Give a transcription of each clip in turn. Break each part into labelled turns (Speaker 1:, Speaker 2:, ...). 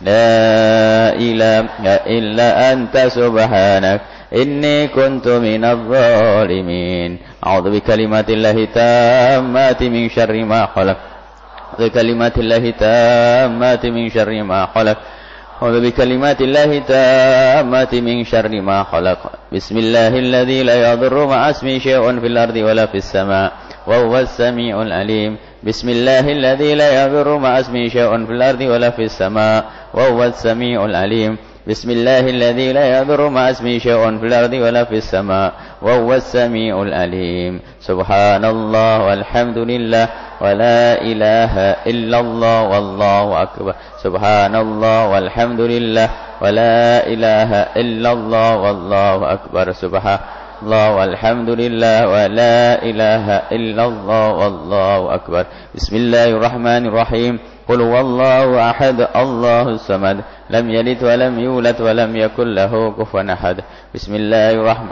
Speaker 1: لا إله إلا أنت سبحانك إني كنت من الظالمين أعوذ بكلمات الله التامات من شر ما خلق بكلمات الله التامات من شر ما خلق أعوذ بكلمات الله التامات من شر ما خلق بسم الله الذي لا يضر مع اسمه شيء في الأرض ولا في السماء وهو السميع العليم بسم الله الذي لا يضر مع اسمه شيء في الأرض ولا في السماء وهو السميع العليم بسم الله الذي لا يضر مع اسمه شيء في الأرض ولا في السماء وهو السميع العليم سبحان الله والحمد لله ولا إله إلا الله والله أكبر سبحان الله والحمد لله ولا إله إلا الله والله أكبر سبحان الله والحمد لله ولا إله إلا الله والله أكبر بسم الله الرحمن الرحيم قل هو الله أحد الله الصمد لم يلد ولم يولد ولم يكن له كفوا أحد بسم الله الرحمن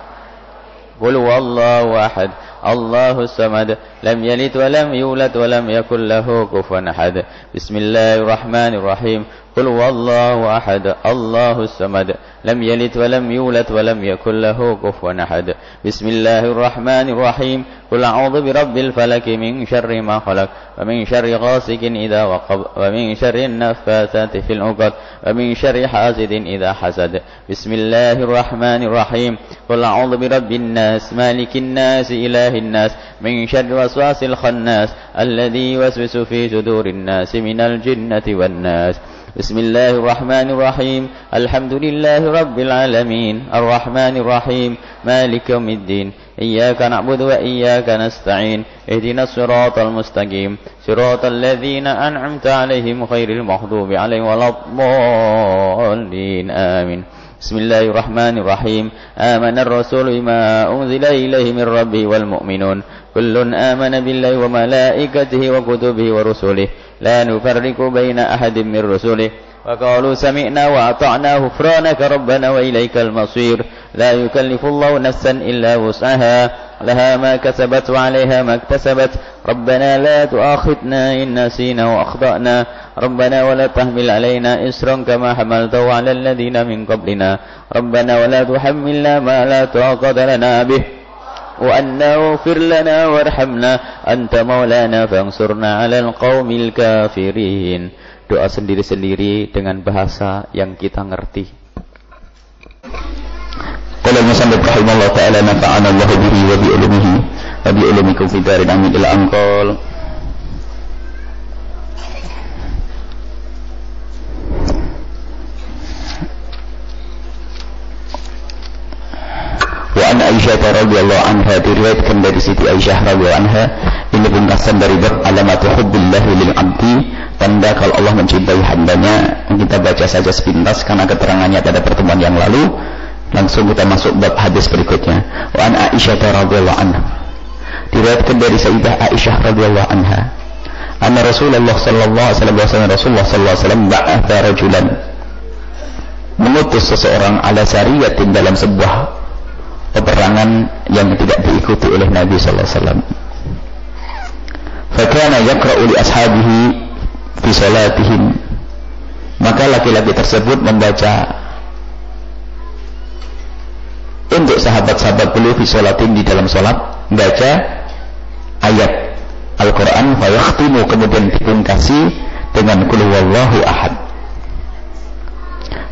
Speaker 1: قل هو الله أحد الله الصمد لم يلد ولم يولد ولم يكن له كفوا أحد بسم الله الرحمن الرحيم قل هو الله أحد الله الصمد لم يلد ولم يولد ولم يكن له كفوا أحد بسم الله الرحمن الرحيم قل أعوذ برب الفلك من شر ما خلق ومن شر غاسق إذا وقب ومن شر النفاثات في العقد ومن شر حاسد إذا حسد بسم الله الرحمن الرحيم قل أعوذ برب الناس مالك الناس إله الناس من شر وسواس الخناس الذي يوسوس في صدور الناس من الجنة والناس بسم الله الرحمن الرحيم الحمد لله رب العالمين الرحمن الرحيم مالك يوم الدين إياك نعبد وإياك نستعين اهدنا الصراط المستقيم صراط الذين أنعمت عليهم غير المغضوب عليهم ولا الضالين آمين بسم الله الرحمن الرحيم آمن الرسول بما أنزل إليه من ربه والمؤمنون كل آمن بالله وملائكته وكتبه ورسله لا نفرق بين أحد من رسله وقالوا سمعنا وأطعنا غفرانك ربنا وإليك المصير لا يكلف الله نفسا إلا وسعها لها ما كسبت وعليها ما اكتسبت ربنا لا تؤاخذنا إن نسينا وأخطأنا ربنا ولا تحمل علينا إصرا كما حملته على الذين من قبلنا ربنا ولا تحملنا ما لا طاقة لنا به وأن اغفر لنا وارحمنا أنت مولانا فانصرنا على القوم الكافرين. Doa sendiri-sendiri dengan bahasa yang kita ngerti. Qala al-musannif rahimahullah ta'ala nafa'ana Allah bihi wa bi ulumihi wa bi ulumikum fi darin amin ila anqal. Wa an Aisyah radhiyallahu anha diriwayatkan dari Siti Aisyah radhiyallahu anha ini pungkasan dari bab alamatu hubbillahi lil 'abdi, tanda kalau Allah mencintai hambanya. Kita baca saja sepintas karena keterangannya pada pertemuan yang lalu. Langsung kita masuk bab hadis berikutnya. Wa an Aisyah radhiyallahu anha diriwayatkan dari Sayyidah Aisyah radhiyallahu anha anna Rasulullah sallallahu alaihi wasallam ba'atha rajulan, mengutus seseorang ala sariyatin dalam sebuah peperangan yang tidak diikuti oleh Nabi sallallahu alaihi wasallam. Fakana yaqra'u li ashabihi fi salatihim, maka laki-laki tersebut membaca untuk sahabat-sahabat beliau fi salatin di dalam salat, baca ayat Al-Quran, fa yakhtimu, kemudian dipungkasi dengan qul huwallahu ahad.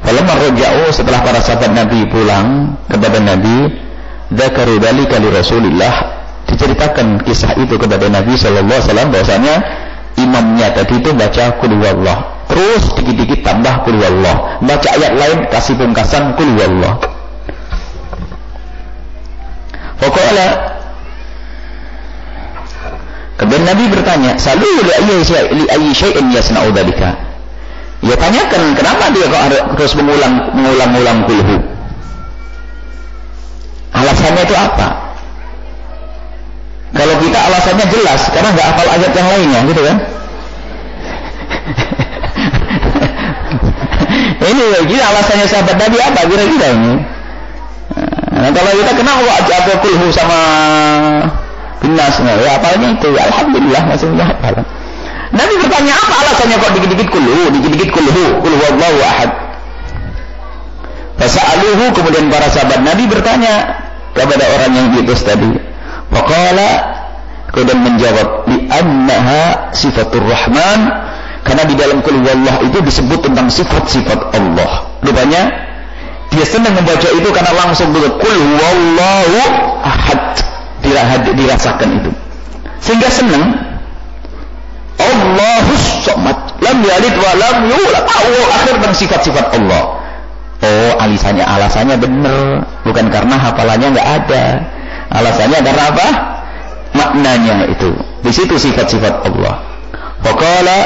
Speaker 1: Falamma raja'u, setelah para sahabat Nabi pulang kepada Nabi, dzakaru dzalika li Rasulillah, diceritakan kisah itu kepada Nabi sallallahu alaihi wasallam bahwasanya imamnya tadi itu baca qul huwallah, terus dikit-dikit tambah qul huwallah, baca ayat lain kasih pungkasan qul huwallah. Faqala, kemudian Nabi bertanya, salu li ayyi syai'in yasna'u dzalika, ya tanyakan kenapa dia kok terus mengulang-ulang qulhu, alasannya itu apa? Kalau kita alasannya jelas, karena nggak hafal ayat yang lainnya, gitu kan? Ini kira alasannya sahabat Nabi apa kira-kira ini? Nah, kalau kita kenal wajah kulhu sama binas, ya apalagi itu, alhamdulillah masih hafal.
Speaker 2: Nabi bertanya, apa alasannya kok dikit-dikit kulhu, dikit-dikit kulhu wallahu ahad. Fasa'aluhu, kemudian para sahabat Nabi bertanya kepada orang yang diutus tadi. Faqala, kemudian menjawab, li'annaha sifatur rahman, karena di dalam qul huwallah itu disebut tentang sifat-sifat Allah. Rupanya dia senang membaca itu karena langsung qul huwallahu ahad, dirasakan itu, sehingga senang. Allahus somad, lam yalid wa lam yulad, akhir tentang sifat-sifat Allah. Oh, alasannya benar, bukan karena hafalannya nggak ada. Alasannya karena apa? Maknanya itu. Di situ sifat-sifat Allah. Faqala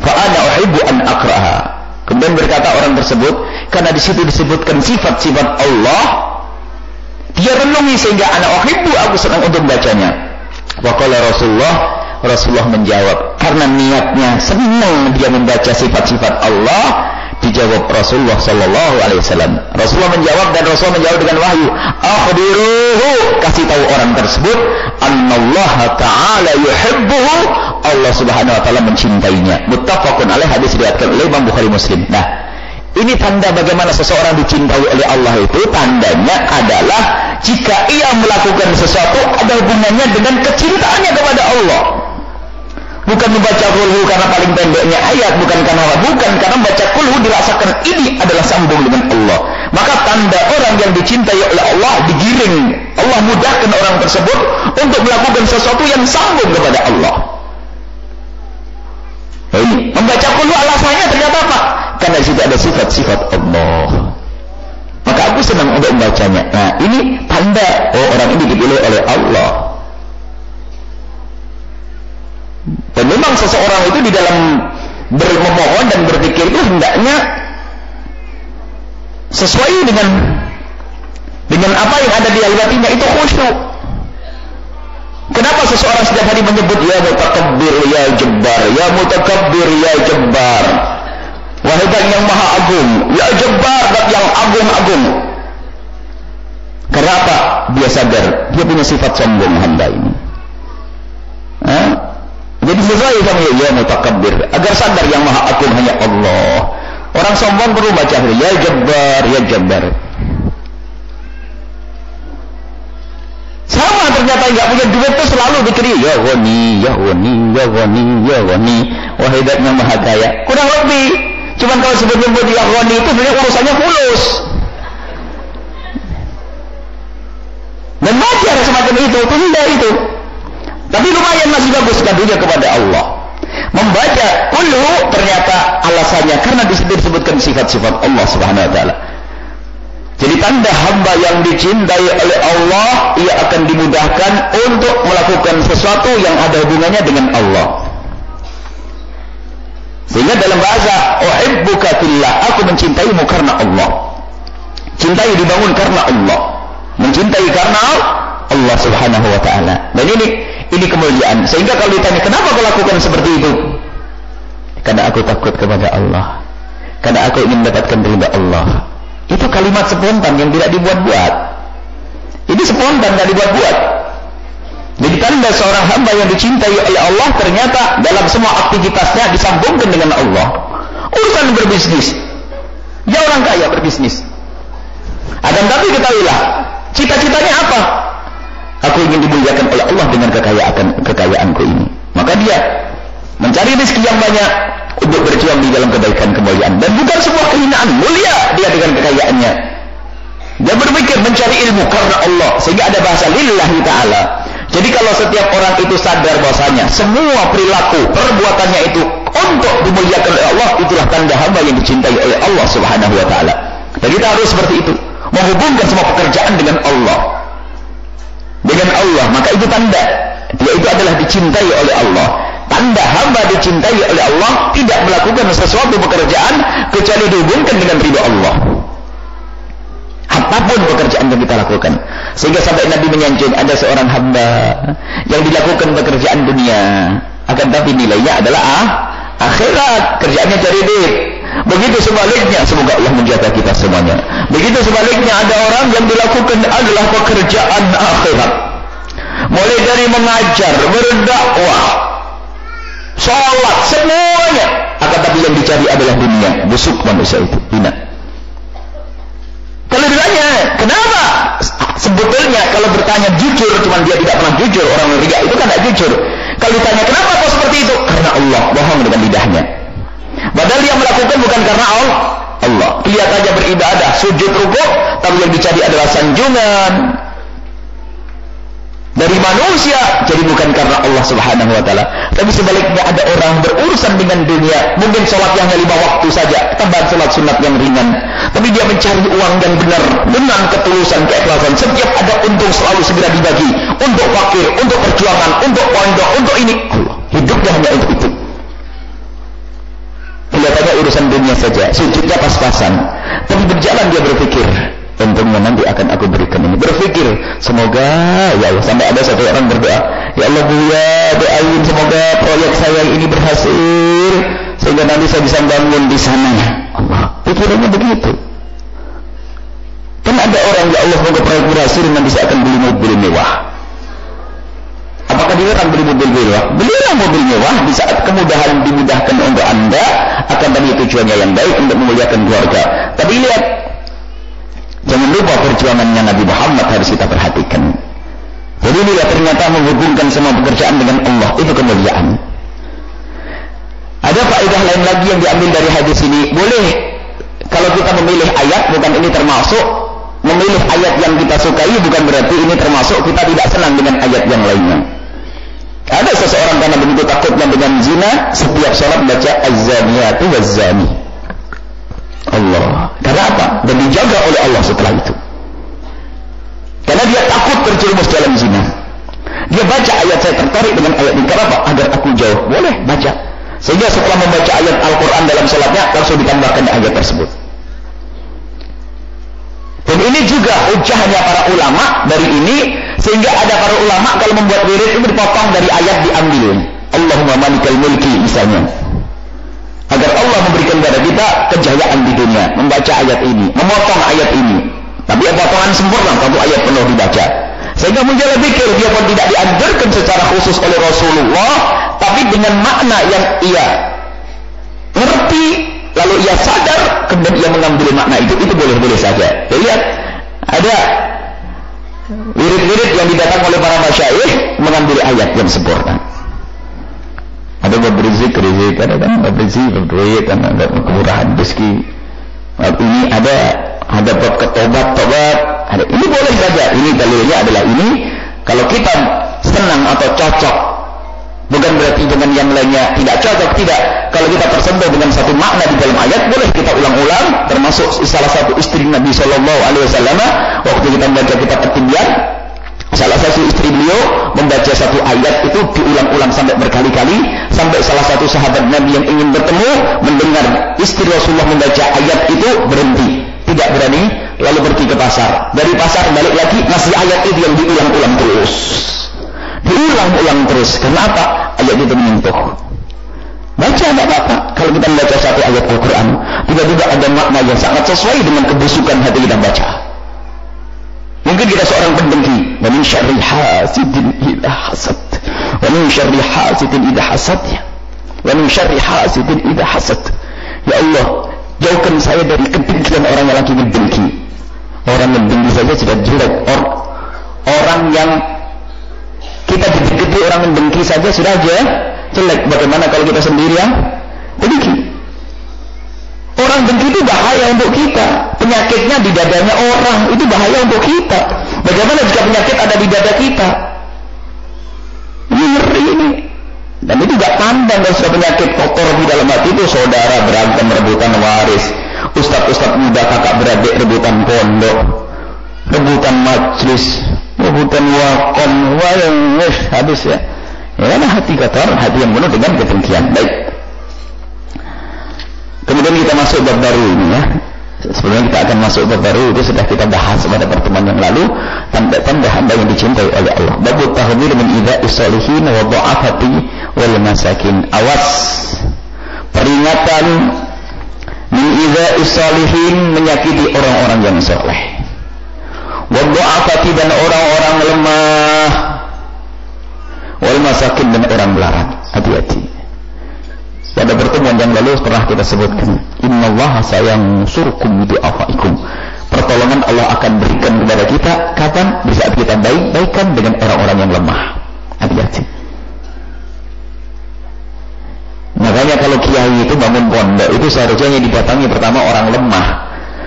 Speaker 2: fa ana uhibbu an aqraha. Kemudian berkata orang tersebut, karena di situ disebutkan sifat-sifat Allah, dia renungi sehingga ana uhibbu, aku senang untuk bacanya. Waqala Rasulullah menjawab, karena niatnya senang dia membaca sifat-sifat Allah, dijawab Rasulullah sallallahu alaihi wasallam. Rasulullah menjawab, dan Rasulullah menjawab dengan wahyu, akhbiruhu, kasih tahu orang tersebut, annallaha ta'ala yuhibbuhu, Allah subhanahu wa ta'ala mencintainya. Muttafaqun alaih, hadis diriwayatkan oleh Imam Bukhari Muslim. Nah, ini tanda bagaimana seseorang dicintai oleh Allah itu, tandanya adalah jika ia melakukan sesuatu ada hubungannya dengan kecintaannya kepada Allah. Bukan membaca kulhu karena paling pendeknya ayat, bukan karena membaca kulhu dirasakan ini adalah sambung dengan Allah. Maka tanda orang yang dicintai oleh Allah, digiring, Allah mudahkan orang tersebut untuk melakukan sesuatu yang sambung kepada Allah. Nah, ini membaca kulhu alasannya ternyata apa? Karena di situ ada sifat-sifat Allah. Maka aku senang untuk membacanya. Nah, ini tanda orang ini dipilih oleh Allah. Dan memang seseorang itu di dalam memohon dan berpikir itu hendaknya sesuai dengan apa yang ada di hatinya, itu khusyuk. Kenapa seseorang setiap hari menyebut ya mutakabbir ya jabbar, ya mutakabbir ya jabbar, wahai zat yang maha agung, ya jabbar, zat yang agung-agung. Karena apa? Dia sadar dia punya sifat sombong hamba ini. Jadi sesuai sama ya mutakabbir, agar sadar yang maha agung hanya Allah. Orang sombong perlu baca ya jabbar, ya jabbar. Sama ternyata nggak punya duit itu selalu dikiri ya ghani, ya ghani, ya ghani, ya ghani, wahai zat yang maha kaya. Kurang lebih, cuman kalau sebut-sebut ya ghani itu sebenarnya urusannya fulus. Dan wajar semacam itu, tidak itu. Tapi lumayan masih bagus kadunya kepada Allah. Membaca kulhu ternyata alasannya karena disebutkan sifat-sifat Allah subhanahu wa ta'ala. Jadi tanda hamba yang dicintai oleh Allah, ia akan dimudahkan untuk melakukan sesuatu yang ada hubungannya dengan Allah. Sehingga dalam bahasa uhibbuka fillah, aku mencintaimu karena Allah. Cintai dibangun karena Allah, mencintai karena Allah subhanahu wa ta'ala. Dan ini kemuliaan. Sehingga kalau ditanya kenapa kau lakukan seperti itu, karena aku takut kepada Allah, karena aku ingin mendapatkan ridha Allah. Itu kalimat spontan yang tidak dibuat-buat. Ini spontan, tidak dibuat-buat. Jadi tanda seorang hamba yang dicintai oleh Allah, ternyata dalam semua aktivitasnya disambungkan dengan Allah. Urusan berbisnis, dia orang kaya berbisnis, akan tapi ketahuilah cita-citanya apa? Aku ingin dimuliakan oleh Allah dengan kekayaanku ini. Maka dia mencari rezeki yang banyak untuk berjuang di dalam kebaikan kemuliaan, dan bukan sebuah kehinaan, mulia dia dengan kekayaannya. Dia berpikir mencari ilmu karena Allah, sehingga ada bahasa lillahi ta'ala. Jadi kalau setiap orang itu sadar bahwasanya semua perilaku perbuatannya itu untuk dimuliakan oleh Allah, itulah tanda hamba yang dicintai oleh Allah subhanahu wa ta'ala. Dan kita harus seperti itu, menghubungkan semua pekerjaan dengan Allah. Maka itu tanda dia itu adalah dicintai oleh Allah. Tanda hamba dicintai oleh Allah, tidak melakukan sesuatu pekerjaan kecuali dihubungkan dengan ridha Allah, apapun pekerjaan yang kita lakukan. Sehingga sampai Nabi menyanjung, ada seorang hamba yang dilakukan pekerjaan dunia, akan tapi nilainya adalah akhirat, kerjaannya cari duit. Begitu sebaliknya, semoga Allah menjaga kita semuanya. Begitu sebaliknya, ada orang yang dilakukan adalah pekerjaan akhirat, mulai dari mengajar, berdakwah, sholat, semuanya. Akan tapi yang dicari adalah dunia. Busuk manusia itu, hina. Kalau ditanya, kenapa? Sebetulnya kalau bertanya jujur, cuman dia tidak pernah jujur, orang riya itu kan tidak jujur. Kalau ditanya kenapa kok seperti itu? Karena Allah, bohong dengan lidahnya. Padahal dia melakukan bukan karena Allah. Kelihatannya beribadah, sujud rukuk, tapi yang dicari adalah sanjungan dari manusia, jadi bukan karena Allah Subhanahu wa taala. Tapi sebaliknya ada orang berurusan dengan dunia, mungkin sholatnya hanya 5 waktu saja, tambahan sholat sunat yang ringan, tapi dia mencari uang yang benar dengan ketulusan, keikhlasan. Setiap ada untung selalu segera dibagi untuk fakir, untuk perjuangan, untuk pondok, untuk ini. Allah, hidupnya hanya untuk itu. Kelihatannya urusan dunia saja, sujudnya pas-pasan, tapi berjalan dia berpikir, untungnya nanti akan aku berikan ini. Berpikir, semoga ya Allah, sampai ada satu orang berdoa, ya Allah Buya, doain semoga proyek saya ini berhasil sehingga nanti saya bisa bangun di sana. Allah, pikirannya begitu. Kan ada orang, ya Allah semoga proyek berhasil nanti saya akan beli mobil mewah. Apakah dia akan beli mobil mewah? Belilah mobil mewah di saat kemudahan dimudahkan untuk Anda, akan tadi tujuannya yang baik untuk memuliakan keluarga. Tapi lihat, jangan lupa perjuangannya Nabi Muhammad harus kita perhatikan. Jadi dia ternyata menghubungkan semua pekerjaan dengan Allah, itu kemuliaan. Ada faedah lain lagi yang diambil dari hadis ini. Boleh kalau kita memilih ayat, bukan ini termasuk memilih ayat yang kita sukai, bukan berarti ini termasuk kita tidak senang dengan ayat yang lainnya. Ada seseorang karena begitu takutnya dengan zina, setiap sholat baca az-zaniyatu waz-zani. Allah. Karena apa? Dan dijaga oleh Allah setelah itu. Karena dia takut terjerumus dalam zina. Dia baca ayat, saya tertarik dengan ayat ini. Kenapa? Agar aku jauh. Boleh baca. Sehingga setelah membaca ayat Al-Quran dalam sholatnya, langsung ditambahkan ayat tersebut. Dan ini juga hujahnya para ulama dari ini, sehingga ada para ulama kalau membuat wirid itu dipotong dari ayat diambil. Allahumma malikal mulki misalnya. Agar Allah memberikan kepada kita kejayaan di dunia, membaca ayat ini, memotong ayat ini. Tapi potongan sempurna, satu ayat penuh dibaca. Sehingga muncul pikir, dia pun tidak dianjurkan secara khusus oleh Rasulullah, tapi dengan makna yang ia ngerti, lalu ia sadar, kemudian ia mengambil makna itu boleh-boleh saja. Jadi lihat, ada wirid-wirid yang didatang oleh para masyayikh mengambil ayat yang sempurna. Ada memberi zikir, ada kan memberi zikir, berduit, ada kemurahan rezeki. Ini ada bab ketobat, ada. Ini boleh saja. Ini dalilnya adalah ini. Kalau kita senang atau cocok, bukan berarti dengan yang lainnya tidak cocok, tidak. Kalau kita tersentuh dengan satu makna di dalam ayat, boleh kita ulang-ulang. Termasuk salah satu istri Nabi Shallallahu Alaihi Wasallam waktu kita membaca kitab At-Tibyan, salah satu istri beliau membaca satu ayat itu diulang-ulang sampai berkali-kali, sampai salah satu sahabat Nabi yang ingin bertemu mendengar istri Rasulullah membaca ayat itu berhenti, tidak berani, lalu pergi ke pasar. Dari pasar balik lagi, masih ayat itu yang diulang-ulang terus. Diulang-ulang terus. Kenapa? Ayat itu menyentuh. Baca tidak apa-apa. Kalau kita membaca satu ayat Al-Quran, tiba-tiba ada makna yang sangat sesuai dengan kebusukan hati kita baca. Mungkin kita seorang pendengki. Wa min syarri hasidin idza hasad. Wa min syarri hasidin idza hasad. Wa min syarri hasidin idza hasad. Ya Allah, jauhkan saya dari kedengkian orang yang lagi mendengki. Orang yang mendengki saja sudah jelek. Orang yang kita didekati orang mendengki saja sudah aja jelek. Bagaimana kalau kita sendirian dengki? Orang dengki itu bahaya untuk kita. Penyakitnya di dadanya orang, itu bahaya untuk kita. Bagaimana jika penyakit ada di dada kita? Ini ngeri ini. Dan itu gak pandang kalau sudah penyakit kotor di dalam hati itu, saudara berantem rebutan waris, ustaz-ustaz muda kakak beradik rebutan pondok, rebutan majlis, rebutan wakom, habis ya. Ya karena hati kotor, hati yang penuh dengan kedengkian. Baik. Kemudian kita masuk bab baru ini ya. Sebelumnya kita akan masuk bab baru, itu sudah kita bahas pada pertemuan yang lalu, tanda-tanda hamba yang dicintai oleh Allah. Babut tahdzir min idza'i shalihin wa dha'afati wal masakin. Awas, peringatan min idza'i shalihin, menyakiti orang-orang yang saleh. Wa dha'afati, dan orang-orang lemah. Wal masakin, dan orang melarat. Hati-hati. Pada pertemuan yang lalu pernah kita sebutkan, innallaha sayansurkum bidu'afaikum. Pertolongan Allah akan berikan kepada kita kapan? Di saat kita baik-baikan dengan orang-orang yang lemah. Hati-hati. Makanya kalau kiai itu bangun pondok itu seharusnya didatangi pertama orang lemah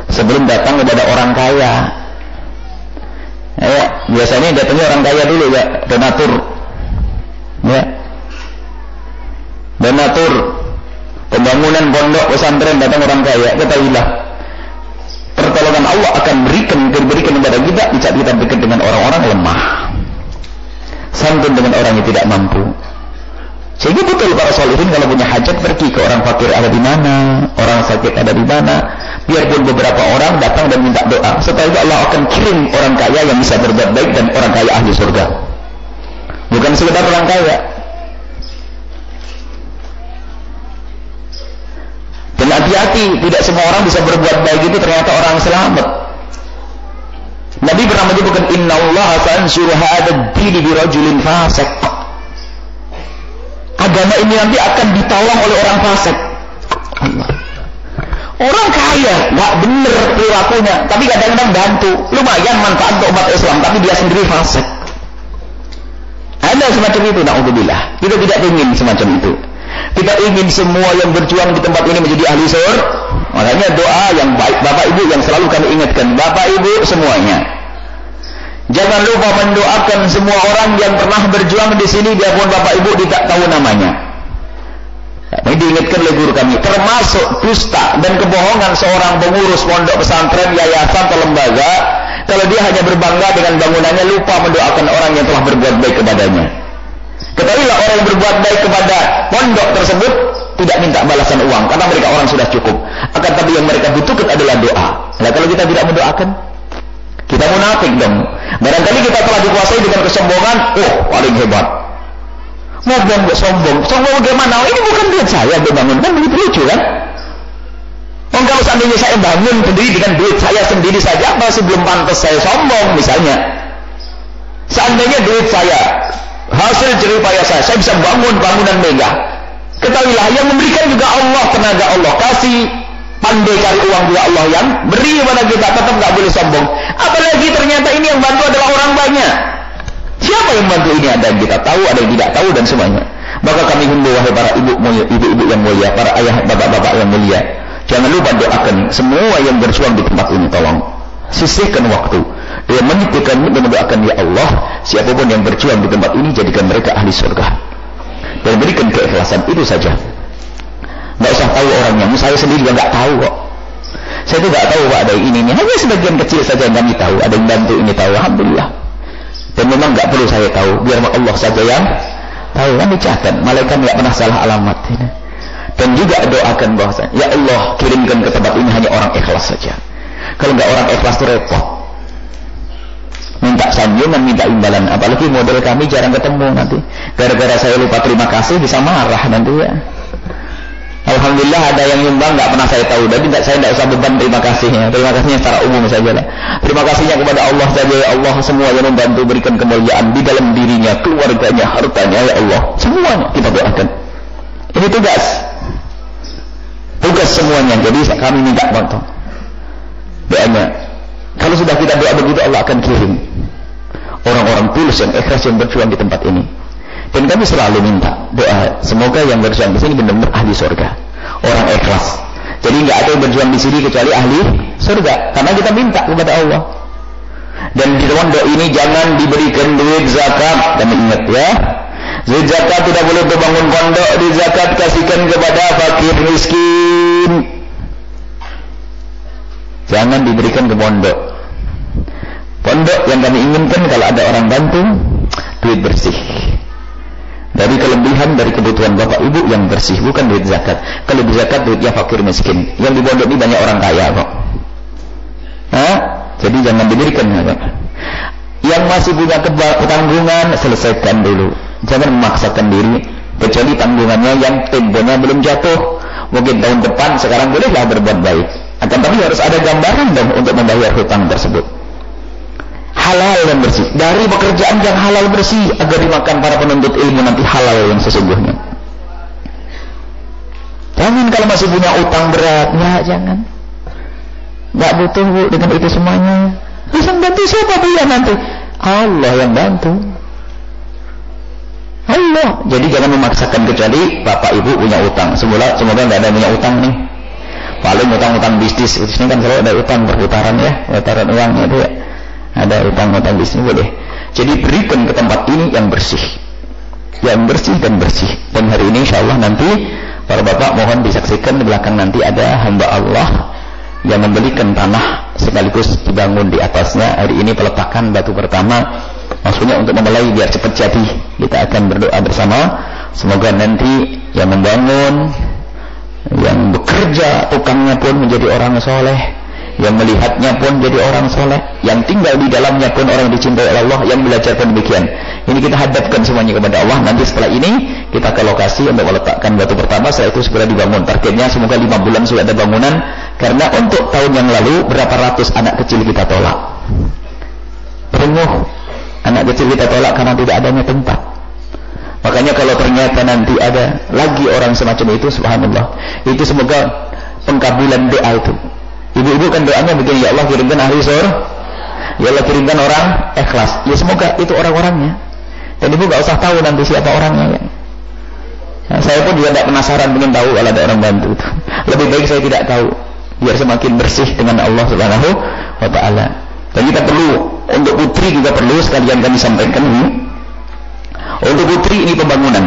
Speaker 2: sebelum datang kepada orang kaya. Ya, biasanya datangnya orang kaya dulu ya, donatur. Ya. Donatur pembangunan pondok pesantren datang orang kaya, ketahuilah pertolongan Allah akan diberikan kepada kita di saat kita dekat dengan orang-orang lemah, santun dengan orang yang tidak mampu. Sehingga betul para sholihin kalau punya hajat pergi ke orang fakir ada di mana, orang sakit ada di mana, biarpun beberapa orang datang dan minta doa. Setelah itu Allah akan kirim orang kaya yang bisa berbuat baik dan orang kaya ahli surga. Bukan sekedar orang kaya. Dan hati-hati, tidak semua orang bisa berbuat baik itu ternyata orang selamat. Nabi pernah menyebutkan innallaha sayansuru hadzal dini bi rajulin fasik. Agama ini nanti akan ditolong oleh orang fasik. Orang kaya, nggak bener perilakunya, tapi kadang-kadang bantu, lumayan manfaat untuk umat Islam, tapi dia sendiri fasik. Ada semacam itu, na'udzubillah. Kita tidak ingin semacam itu. Kita ingin semua yang berjuang di tempat ini menjadi ahli surga. Makanya doa yang baik, Bapak Ibu yang selalu kami ingatkan, Bapak Ibu semuanya, jangan lupa mendoakan semua orang yang pernah berjuang di sini, biarpun Bapak Ibu tidak tahu namanya. Ini diingatkan oleh guru kami, termasuk dusta dan kebohongan seorang pengurus pondok pesantren, yayasan atau lembaga, kalau dia hanya berbangga dengan bangunannya, lupa mendoakan orang yang telah berbuat baik kepadanya. Ketahuilah orang yang berbuat baik kepada pondok tersebut tidak minta balasan uang, karena mereka orang sudah cukup. Akan tapi yang mereka butuhkan adalah doa. Nah, kalau kita tidak mendoakan, kita munafik dong. Barangkali kita telah dikuasai dengan kesombongan, paling hebat. Ngomong sombong bagaimana? Ini bukan duit saya dibangun, kan begitu lucu kan? Kalau seandainya saya bangun sendiri dengan duit saya sendiri saja, masih belum pantas saya sombong misalnya. Seandainya duit saya, hasil jeripaya saya bisa bangun bangunan megah. Ketahuilah yang memberikan juga Allah, tenaga Allah, kasih pandai cari uang juga Allah yang beri kepada kita, tetap nggak boleh sombong. Apalagi ternyata ini yang bantu adalah orang banyak. Siapa yang bantu ini? Ada yang kita tahu, ada yang tidak tahu, dan semuanya. Maka kami himbau wahai para ibu-ibu yang mulia, para ayah, bapak-bapak yang mulia, jangan lupa doakan semua yang berjuang di tempat ini. Tolong sisihkan waktu dengan menyiapkan dan mendoakan, ya Allah, siapapun yang berjuang di tempat ini, jadikan mereka ahli surga dan berikan keikhlasan. Itu saja. Nggak usah tahu orangnya. Saya sendiri juga nggak tahu kok. Saya tuh nggak tahu Pak ada ini. Hanya sebagian kecil saja yang kami tahu. Ada yang bantu ini tahu, alhamdulillah. Dan memang nggak perlu saya tahu, biar Allah saja yang tahu. Kan dicatat, malaikat nggak pernah salah alamat. Dan juga doakan bahwasanya, ya Allah, kirimkan ke tempat ini hanya orang ikhlas saja. Kalau nggak orang ikhlas itu repot. Minta sanjungan, minta imbalan. Apalagi model kami jarang ketemu nanti. Gara-gara saya lupa terima kasih bisa marah nanti ya. Alhamdulillah ada yang nyumbang nggak pernah saya tahu, tapi saya tidak usah beban terima kasihnya. Terima kasihnya secara umum saja lah. Terima kasihnya kepada Allah saja, ya Allah, semua yang membantu berikan kemuliaan di dalam dirinya, keluarganya, hartanya, ya Allah, semuanya kita doakan. Ini tugas semuanya. Jadi kami minta bantu doanya. Kalau sudah kita doa begitu, Allah akan kirim orang-orang tulus yang ikhlas yang berjuang di tempat ini. Dan kami selalu minta doa, semoga yang berjuang di sini benar-benar ahli surga, orang ikhlas. Jadi nggak ada yang berjuang di sini kecuali ahli surga, karena kita minta kepada Allah. Dan di pondok ini jangan diberikan duit zakat. Dan ingat ya, duit zakat tidak boleh untuk bangun pondok. Di zakat kasihkan kepada fakir miskin. Jangan diberikan ke pondok. Pondok yang kami inginkan kalau ada orang bantu, duit bersih. Dari kelebihan dari kebutuhan Bapak Ibu yang bersih, bukan duit zakat. Kalau duit zakat duitnya fakir miskin. Yang di pondok ini banyak orang kaya kok. Jadi jangan diberikan. Yang masih punya tanggungan, selesaikan dulu. Jangan memaksakan diri, kecuali tanggungannya yang temponya belum jatuh. Mungkin tahun depan, sekarang bolehlah berbuat baik. Akan tapi harus ada gambaran dong untuk membayar hutang tersebut. Halal dan bersih, dari pekerjaan yang halal bersih, agar dimakan para penuntut ilmu nanti halal yang sesungguhnya. Jangan kalau masih punya utang berat, ya jangan. Nggak butuh Bu dengan itu semuanya. Terus yang bantu siapa Bu ya nanti? Allah yang bantu. Allah. Jadi jangan memaksakan, kecuali bapak ibu punya utang. Semoga nggak ada yang punya utang nih. Paling utang-utang bisnis. Ini kan selalu ada utang perputaran ya, perputaran uangnya itu ya. Ada utang-utang bisnis boleh. Jadi berikan ke tempat ini yang bersih. Yang bersih dan bersih. Dan hari ini insya Allah nanti para bapak mohon disaksikan di belakang nanti ada hamba Allah yang membelikan tanah sekaligus dibangun di atasnya. Hari ini peletakan batu pertama, maksudnya untuk memulai biar cepat jadi. Kita akan berdoa bersama, semoga nanti yang membangun, yang bekerja, tukangnya pun menjadi orang soleh, yang melihatnya pun jadi orang soleh, yang tinggal di dalamnya pun orang dicintai oleh Allah, yang belajar pun demikian. Ini kita hadapkan semuanya kepada Allah. Nanti setelah ini kita ke lokasi untuk meletakkan batu pertama, setelah itu segera dibangun. Targetnya semoga 5 bulan sudah ada bangunan, karena untuk tahun yang lalu berapa ratus anak kecil kita tolak. Penuh anak kecil kita tolak karena tidak adanya tempat. Makanya kalau ternyata nanti ada lagi orang semacam itu, subhanallah, itu semoga pengkabulan doa itu. Ibu-ibu kan doanya begini, ya Allah kirimkan ahli surga, ya Allah kirimkan orang ikhlas. Ya semoga itu orang-orangnya. Dan ibu gak usah tahu nanti siapa orangnya ya. Nah, saya pun juga tidak penasaran ingin tahu kalau ada orang bantu itu. Lebih baik saya tidak tahu, biar semakin bersih dengan Allah Subhanahu wa ta'ala. Dan kita perlu, untuk putri juga perlu sekalian kami sampaikan ini. Untuk putri ini pembangunan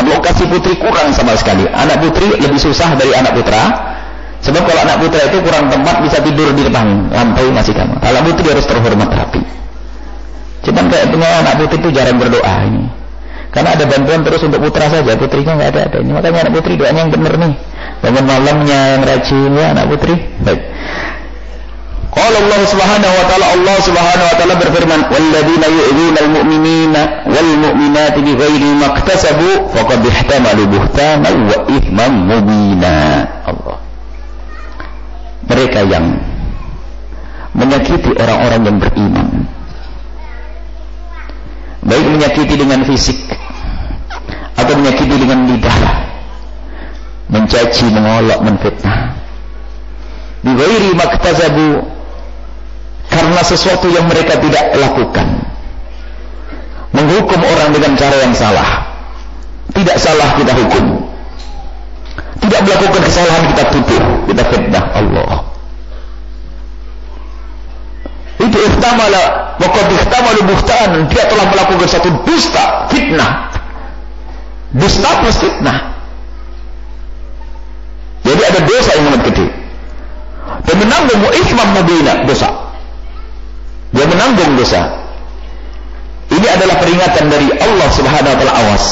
Speaker 2: lokasi putri kurang sama sekali. Anak putri lebih susah dari anak putra. Sebab kalau anak putra itu kurang tempat, bisa tidur di depan lantai masih kamar. Kalau putri harus terhormat rapi. Cuman kayak punya anak putri itu jarang berdoa ini. Karena ada bantuan terus untuk putra saja, putrinya nggak ada. Ini makanya anak putri doanya yang benar nih. Bangun malamnya yang rajin ya anak putri. Baik. Qala Allah Subhanahu wa ta'ala, Allah Subhanahu wa ta'ala berfirman, "Walladzina yu'dhuna al-mu'minina wal mu'minati bighairi maktasabu faqad ihtamalu buhtanan wa ithman mubina." Allah. Mereka yang menyakiti orang-orang yang beriman, baik menyakiti dengan fisik atau menyakiti dengan lidah, mencaci, mengolok, menfitnah, bighairi maktasabu, karena sesuatu yang mereka tidak lakukan, menghukum orang dengan cara yang salah. Tidak salah kita hukum, tidak melakukan kesalahan kita tuduh, kita fitnah Allah. Itu ihtamala wa qad ihtamalu buhtan, dia telah melakukan satu dusta, fitnah. Dusta plus fitnah. Jadi ada dosa yang sangat gede. Dan menanggung ithman mubina, dosa. Dia menanggung dosa. Ini adalah peringatan dari Allah Subhanahu wa ta'ala, awas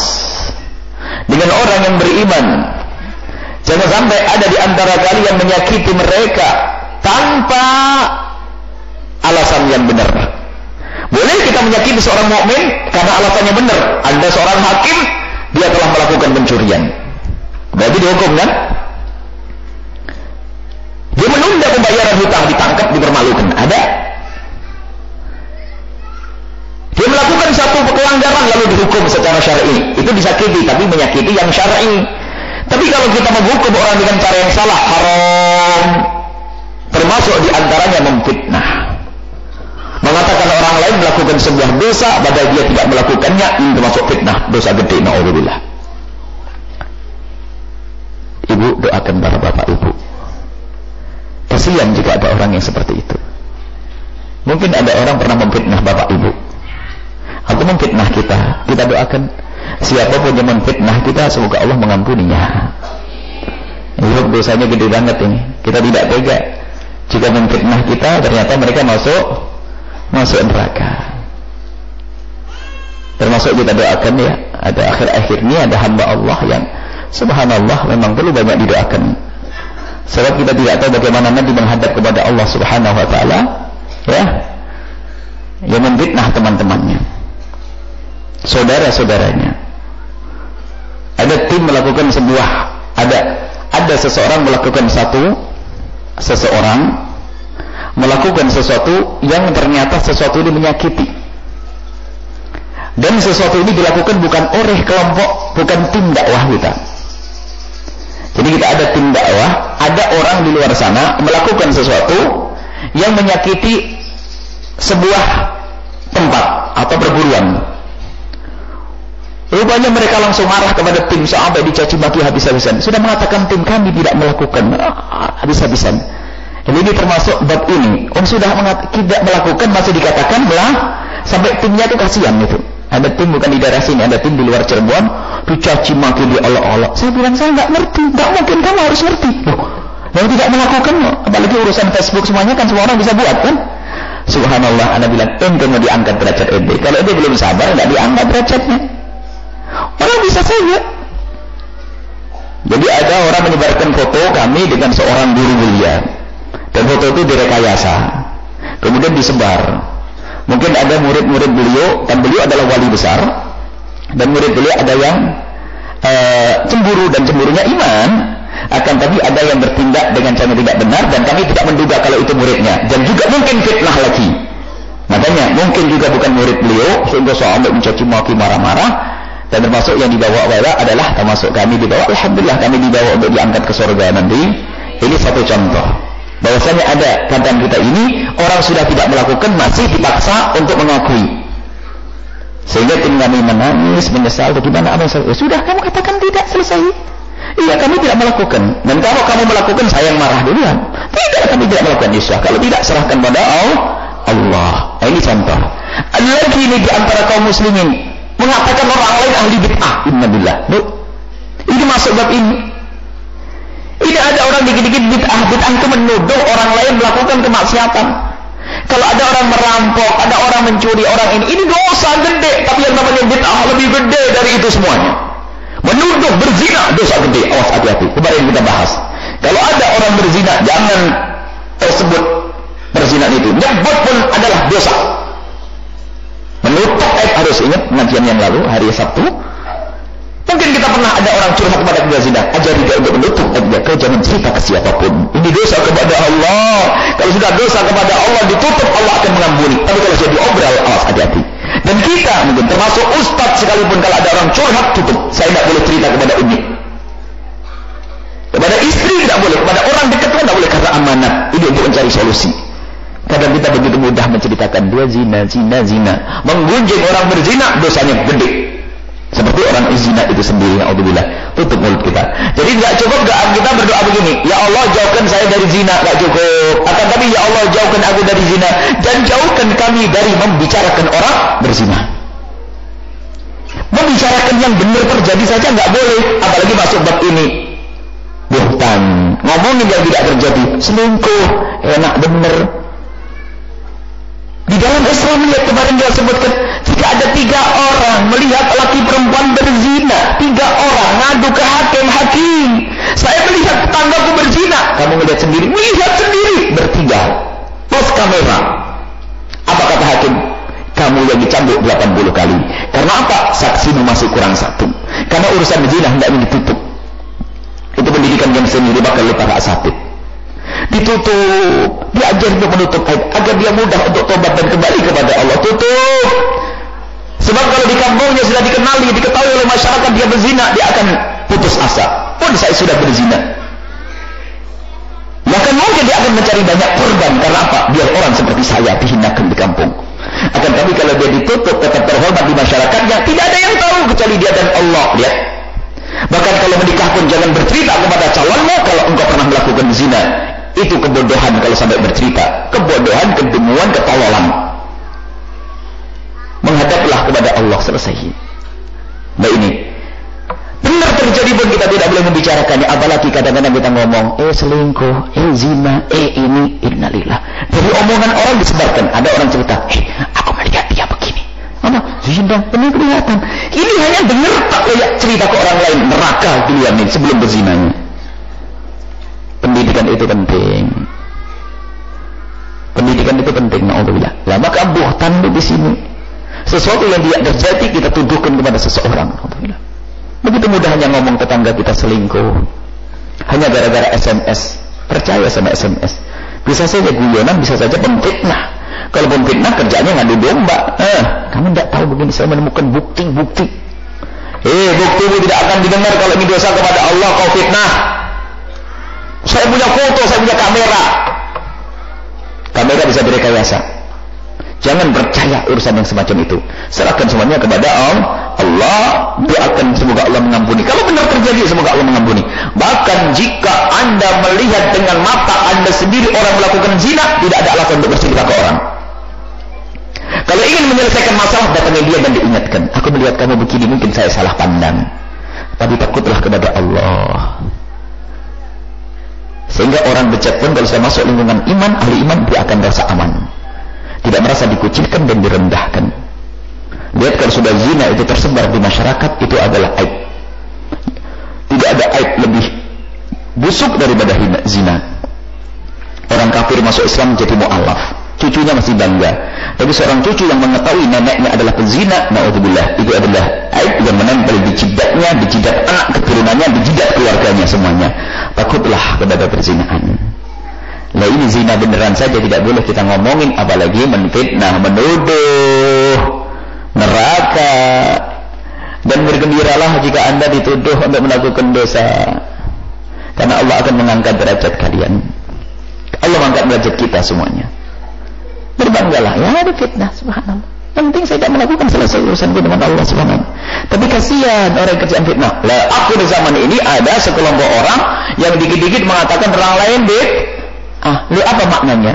Speaker 2: dengan orang yang beriman. Jangan sampai ada di antara kalian yang menyakiti mereka tanpa alasan yang benar. Boleh kita menyakiti seorang mukmin karena alasannya benar. Ada seorang hakim, dia telah melakukan pencurian, berarti dihukum kan? Dia menunda pembayaran hutang, ditangkap, dipermalukan. Ada? Dia melakukan satu pelanggaran lalu dihukum secara syar'i. Itu disakiti, tapi menyakiti yang syar'i. Tapi kalau kita menghukum orang dengan cara yang salah, haram. Termasuk diantaranya memfitnah. Mengatakan orang lain melakukan sebuah dosa padahal dia tidak melakukannya, ini termasuk fitnah, dosa gede, na'udzubillah. Ibu doakan para bapak ibu. Kasihan jika ada orang yang seperti itu. Mungkin ada orang pernah memfitnah bapak ibu atau memfitnah kita. Kita doakan siapapun yang memfitnah kita, semoga Allah mengampuninya. Ini dosanya gede banget ini. Kita tidak tega jika memfitnah kita ternyata mereka masuk neraka. Termasuk kita doakan ya, ada akhir-akhir ini ada hamba Allah yang subhanallah memang perlu banyak didoakan. Sebab kita tidak tahu bagaimana nanti menghadap kepada Allah Subhanahu wa ta'ala ya, yang memfitnah teman-temannya, saudara-saudaranya. Ada tim melakukan sebuah, ada seseorang melakukan seseorang melakukan sesuatu yang ternyata sesuatu ini menyakiti, dan sesuatu ini dilakukan bukan oleh kelompok, bukan tim dakwah kita. Jadi kita ada tim dakwah, ada orang di luar sana melakukan sesuatu yang menyakiti sebuah tempat atau perguruan. Rupanya mereka langsung marah kepada tim sampai dicaci maki habis-habisan. Sudah mengatakan tim kami tidak melakukan habis-habisan. Jadi ini termasuk bab ini. Sudah tidak melakukan masih dikatakan belah sampai timnya itu kasihan itu. Ada tim bukan di daerah sini, ada tim di luar Cirebon dicaci maki di Allah-Allah. Saya bilang saya nggak ngerti, nggak mungkin kamu harus ngerti. Loh, yang tidak melakukan, apalagi urusan Facebook semuanya kan semua orang bisa buat kan? Subhanallah, Anda bilang ente mau diangkat derajat ente. Kalau ente belum sabar nggak diangkat derajatnya. Orang bisa saja. Jadi ada orang menyebarkan foto kami dengan seorang guru mulia, dan foto itu direkayasa, kemudian disebar. Mungkin ada murid-murid beliau, dan beliau adalah wali besar, dan murid beliau ada yang cemburu, dan cemburunya iman. Akan tapi ada yang bertindak dengan cara tidak benar, dan kami tidak menduga kalau itu muridnya, dan juga mungkin fitnah lagi. Makanya mungkin juga bukan murid beliau, sehingga sampai mencaci maki marah-marah. Dan termasuk yang dibawa-bawa adalah termasuk kami dibawa, alhamdulillah kami dibawa untuk diangkat ke surga nanti. Ini satu contoh bahwasanya ada keadaan kita ini orang sudah tidak melakukan masih dipaksa untuk mengakui, sehingga tim kami menangis menyesal. Bagaimana apa ya sudah kamu katakan tidak, selesai. Iya kami tidak melakukan, dan kalau kamu melakukan saya yang marah duluan. Tidak, kami tidak melakukan. Isya kalau tidak serahkan pada Allah. Nah, ini contoh. Ada lagi ini di antara kaum muslimin mengatakan orang lain ahli bid'ah. Innalillah. Ini masuk bab ini. Ini ada orang dikit-dikit bid'ah. Bid'ah itu menuduh orang lain melakukan kemaksiatan. Kalau ada orang merampok, ada orang mencuri, orang ini dosa gede. Tapi yang namanya bid'ah lebih gede dari itu semuanya. Menuduh berzina dosa gede. Awas, hati-hati. Kemarin kita bahas. Kalau ada orang berzina, jangan tersebut berzina itu. Nyebut pun adalah dosa. Menutup aib, harus ingat pengajian yang lalu hari Sabtu. Mungkin kita pernah ada orang curhat kepada kita zina, ajari dia untuk menutup aib dia, kau jangan cerita ke siapapun. Ini dosa kepada Allah. Kalau sudah dosa kepada Allah ditutup, Allah akan mengampuni. Tapi kalau sudah diobral, awas, hati-hati. Dan kita mungkin termasuk ustaz sekalipun, kalau ada orang curhat tutup. Saya tidak boleh cerita kepada umi, kepada istri tidak boleh, kepada orang dekat pun tidak boleh, karena amanat. Ini untuk mencari solusi. Kadang kita begitu mudah menceritakan dia zina. Menggunjing orang berzina dosanya gede. Seperti orang zina itu sendiri, alhamdulillah. Tutup mulut kita. Jadi tidak cukup kita berdoa begini, ya Allah jauhkan saya dari zina, tidak cukup. Akan tapi ya Allah jauhkan aku dari zina, dan jauhkan kami dari membicarakan orang berzina. Membicarakan yang benar terjadi saja nggak boleh, apalagi masuk bab ini. Buhtan, ngomongin yang tidak terjadi, selingkuh, enak bener. Di dalam Islam lihat kemarin dia sebutkan, jika ada 3 orang melihat laki perempuan berzina, 3 orang ngadu ke hakim, saya melihat tetanggaku berzina, kamu melihat sendiri, bertiga, plus kamera. Apa kata hakim? Kamu yang dicambuk 80 kali. Karena apa? Saksimu masih kurang 1. Karena urusan berzina hendaknya ditutup. Itu pendidikan yang sendiri bakal para asatid. Ditutup, diajar untuk menutup aib agar dia mudah untuk tobat dan kembali kepada Allah. Tutup. Sebab kalau di kampungnya sudah diketahui oleh masyarakat dia berzina, dia akan putus asa. Pun saya sudah berzina, bahkan mungkin dia akan mencari banyak korban. Karena apa? Biar orang seperti saya dihinakan di kampung. Akan tapi kalau dia ditutup, tetap terhormat di masyarakatnya, tidak ada yang tahu kecuali dia dan Allah. Lihat. Bahkan kalau menikah pun jangan bercerita kepada calonmu kalau engkau pernah melakukan zina. Itu kebodohan kalau sampai bercerita. Kebodohan, kedemuan, ketololan. Menghadaplah kepada Allah, selesai. Nah ini benar terjadi pun kita tidak boleh membicarakannya. Apalagi kadang-kadang kita ngomong selingkuh, zina, ini, innalillah. Dari omongan orang disebarkan. Ada orang cerita, aku melihat dia begini. Apa? Zina, ini kelihatan. Ini hanya dengar tak kayak cerita ke orang lain. Neraka duluan ini sebelum berzinanya. Pendidikan itu penting. Na'udzubillah. Lah maka buhtan di sini. Sesuatu yang tidak terjadi kita tuduhkan kepada seseorang. Na'udzubillah. Begitu mudahnya ngomong tetangga kita selingkuh. Hanya gara-gara SMS. Percaya sama SMS. Bisa saja guyonan, bisa saja pemfitnah. Kalau pemfitnah kerjanya ngadu domba. Kamu tidak tahu begini, saya menemukan bukti-bukti. Buktimu tidak akan didengar kalau ini dosa kepada Allah, kau fitnah. Saya punya foto, saya punya kamera. Kamera bisa direkayasa. Jangan percaya urusan yang semacam itu. Serahkan semuanya kepada Allah. Doakan semoga Allah mengampuni. Kalau benar terjadi, semoga Allah mengampuni. Bahkan jika Anda melihat dengan mata Anda sendiri orang melakukan zina, tidak ada alasan untuk bersedekah ke orang. Kalau ingin menyelesaikan masalah, datangi dia dan diingatkan. Aku melihat kamu begini, mungkin saya salah pandang. Tapi takutlah kepada Allah. Sehingga orang bejat pun kalau sudah masuk lingkungan iman, ahli iman, dia akan merasa aman. Tidak merasa dikucilkan dan direndahkan. Lihat kalau sudah zina itu tersebar di masyarakat, itu adalah aib. Tidak ada aib lebih busuk daripada zina. Orang kafir masuk Islam jadi mu'alaf, cucunya masih bangga. Tapi seorang cucu yang mengetahui neneknya adalah pezina, na'udzubillah, itu adalah aib yang menempel di jidatnya, di jidat anak keturunannya, di jidat keluarganya semuanya. Takutlah kepada perzinahan. Nah ini zina beneran saja tidak boleh kita ngomongin, apalagi menfitnah, menuduh, neraka. Dan bergembiralah jika Anda dituduh untuk melakukan dosa, karena Allah akan mengangkat derajat kalian. Allah mengangkat derajat kita semuanya. Berbanggalah, ya ada fitnah, subhanallah. Yang penting saya tidak melakukan, selesai urusanku dengan Allah subhanallah. Tapi kasihan orang yang kerjaan fitnah. Lah aku di zaman ini ada sekelompok orang yang dikit-dikit mengatakan orang lain lu apa maknanya?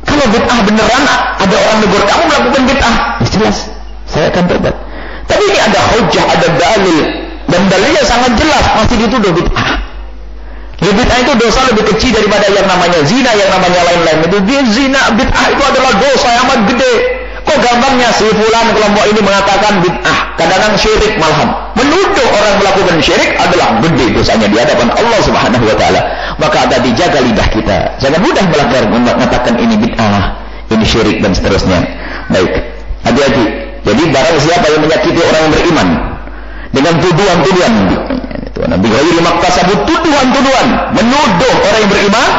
Speaker 2: Kalau bid'ah beneran, ada orang negur kamu melakukan bid'ah, jelas saya akan tobat. Tapi ini ada hujah, ada dalil, dan dalilnya sangat jelas, masih dituduh bid'ah. Bid'ah itu dosa lebih kecil daripada yang namanya zina, yang namanya lain-lain. Itu dia zina, bid'ah itu adalah dosa yang amat gede. Kok gampangnya si fulan kelompok ini mengatakan bid'ah, kadang-kadang syirik malahan. Menuduh orang melakukan syirik adalah gede dosanya di hadapan Allah Subhanahu wa taala. Maka ada dijaga lidah kita. Jangan mudah melanggar mengatakan ini bid'ah, ini syirik dan seterusnya. Baik, hati-hati. Jadi barang siapa yang menyakiti orang yang beriman dengan tuduhan-tuduhan, Nabi ghairi maktasabut, tuduhan-tuduhan, menuduh orang yang beriman,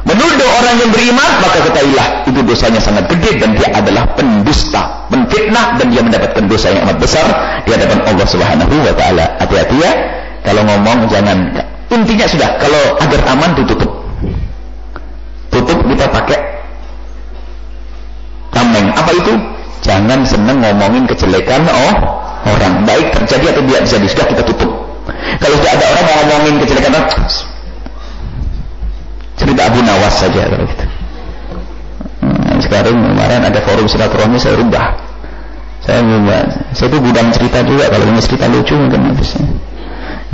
Speaker 2: menuduh orang yang beriman, maka ketahuilah itu dosanya sangat gede dan dia adalah pendusta, penfitnah, dan dia mendapatkan dosa yang amat besar di hadapan Allah Subhanahu wa taala. Hati-hati ya, kalau ngomong jangan, intinya sudah, kalau agar aman tutup. Tutup kita pakai tameng. Apa itu? Jangan senang ngomongin kejelekan orang, baik terjadi atau tidak terjadi, sudah kita tutup. Kalau sudah ada orang ngomongin kejelekan orang, cerita Abu Nawas saja kalau gitu. Sekarang kemarin ada forum silaturahmi, saya rubah. Saya itu gudang cerita juga, kalau ini cerita lucu mungkin habisnya.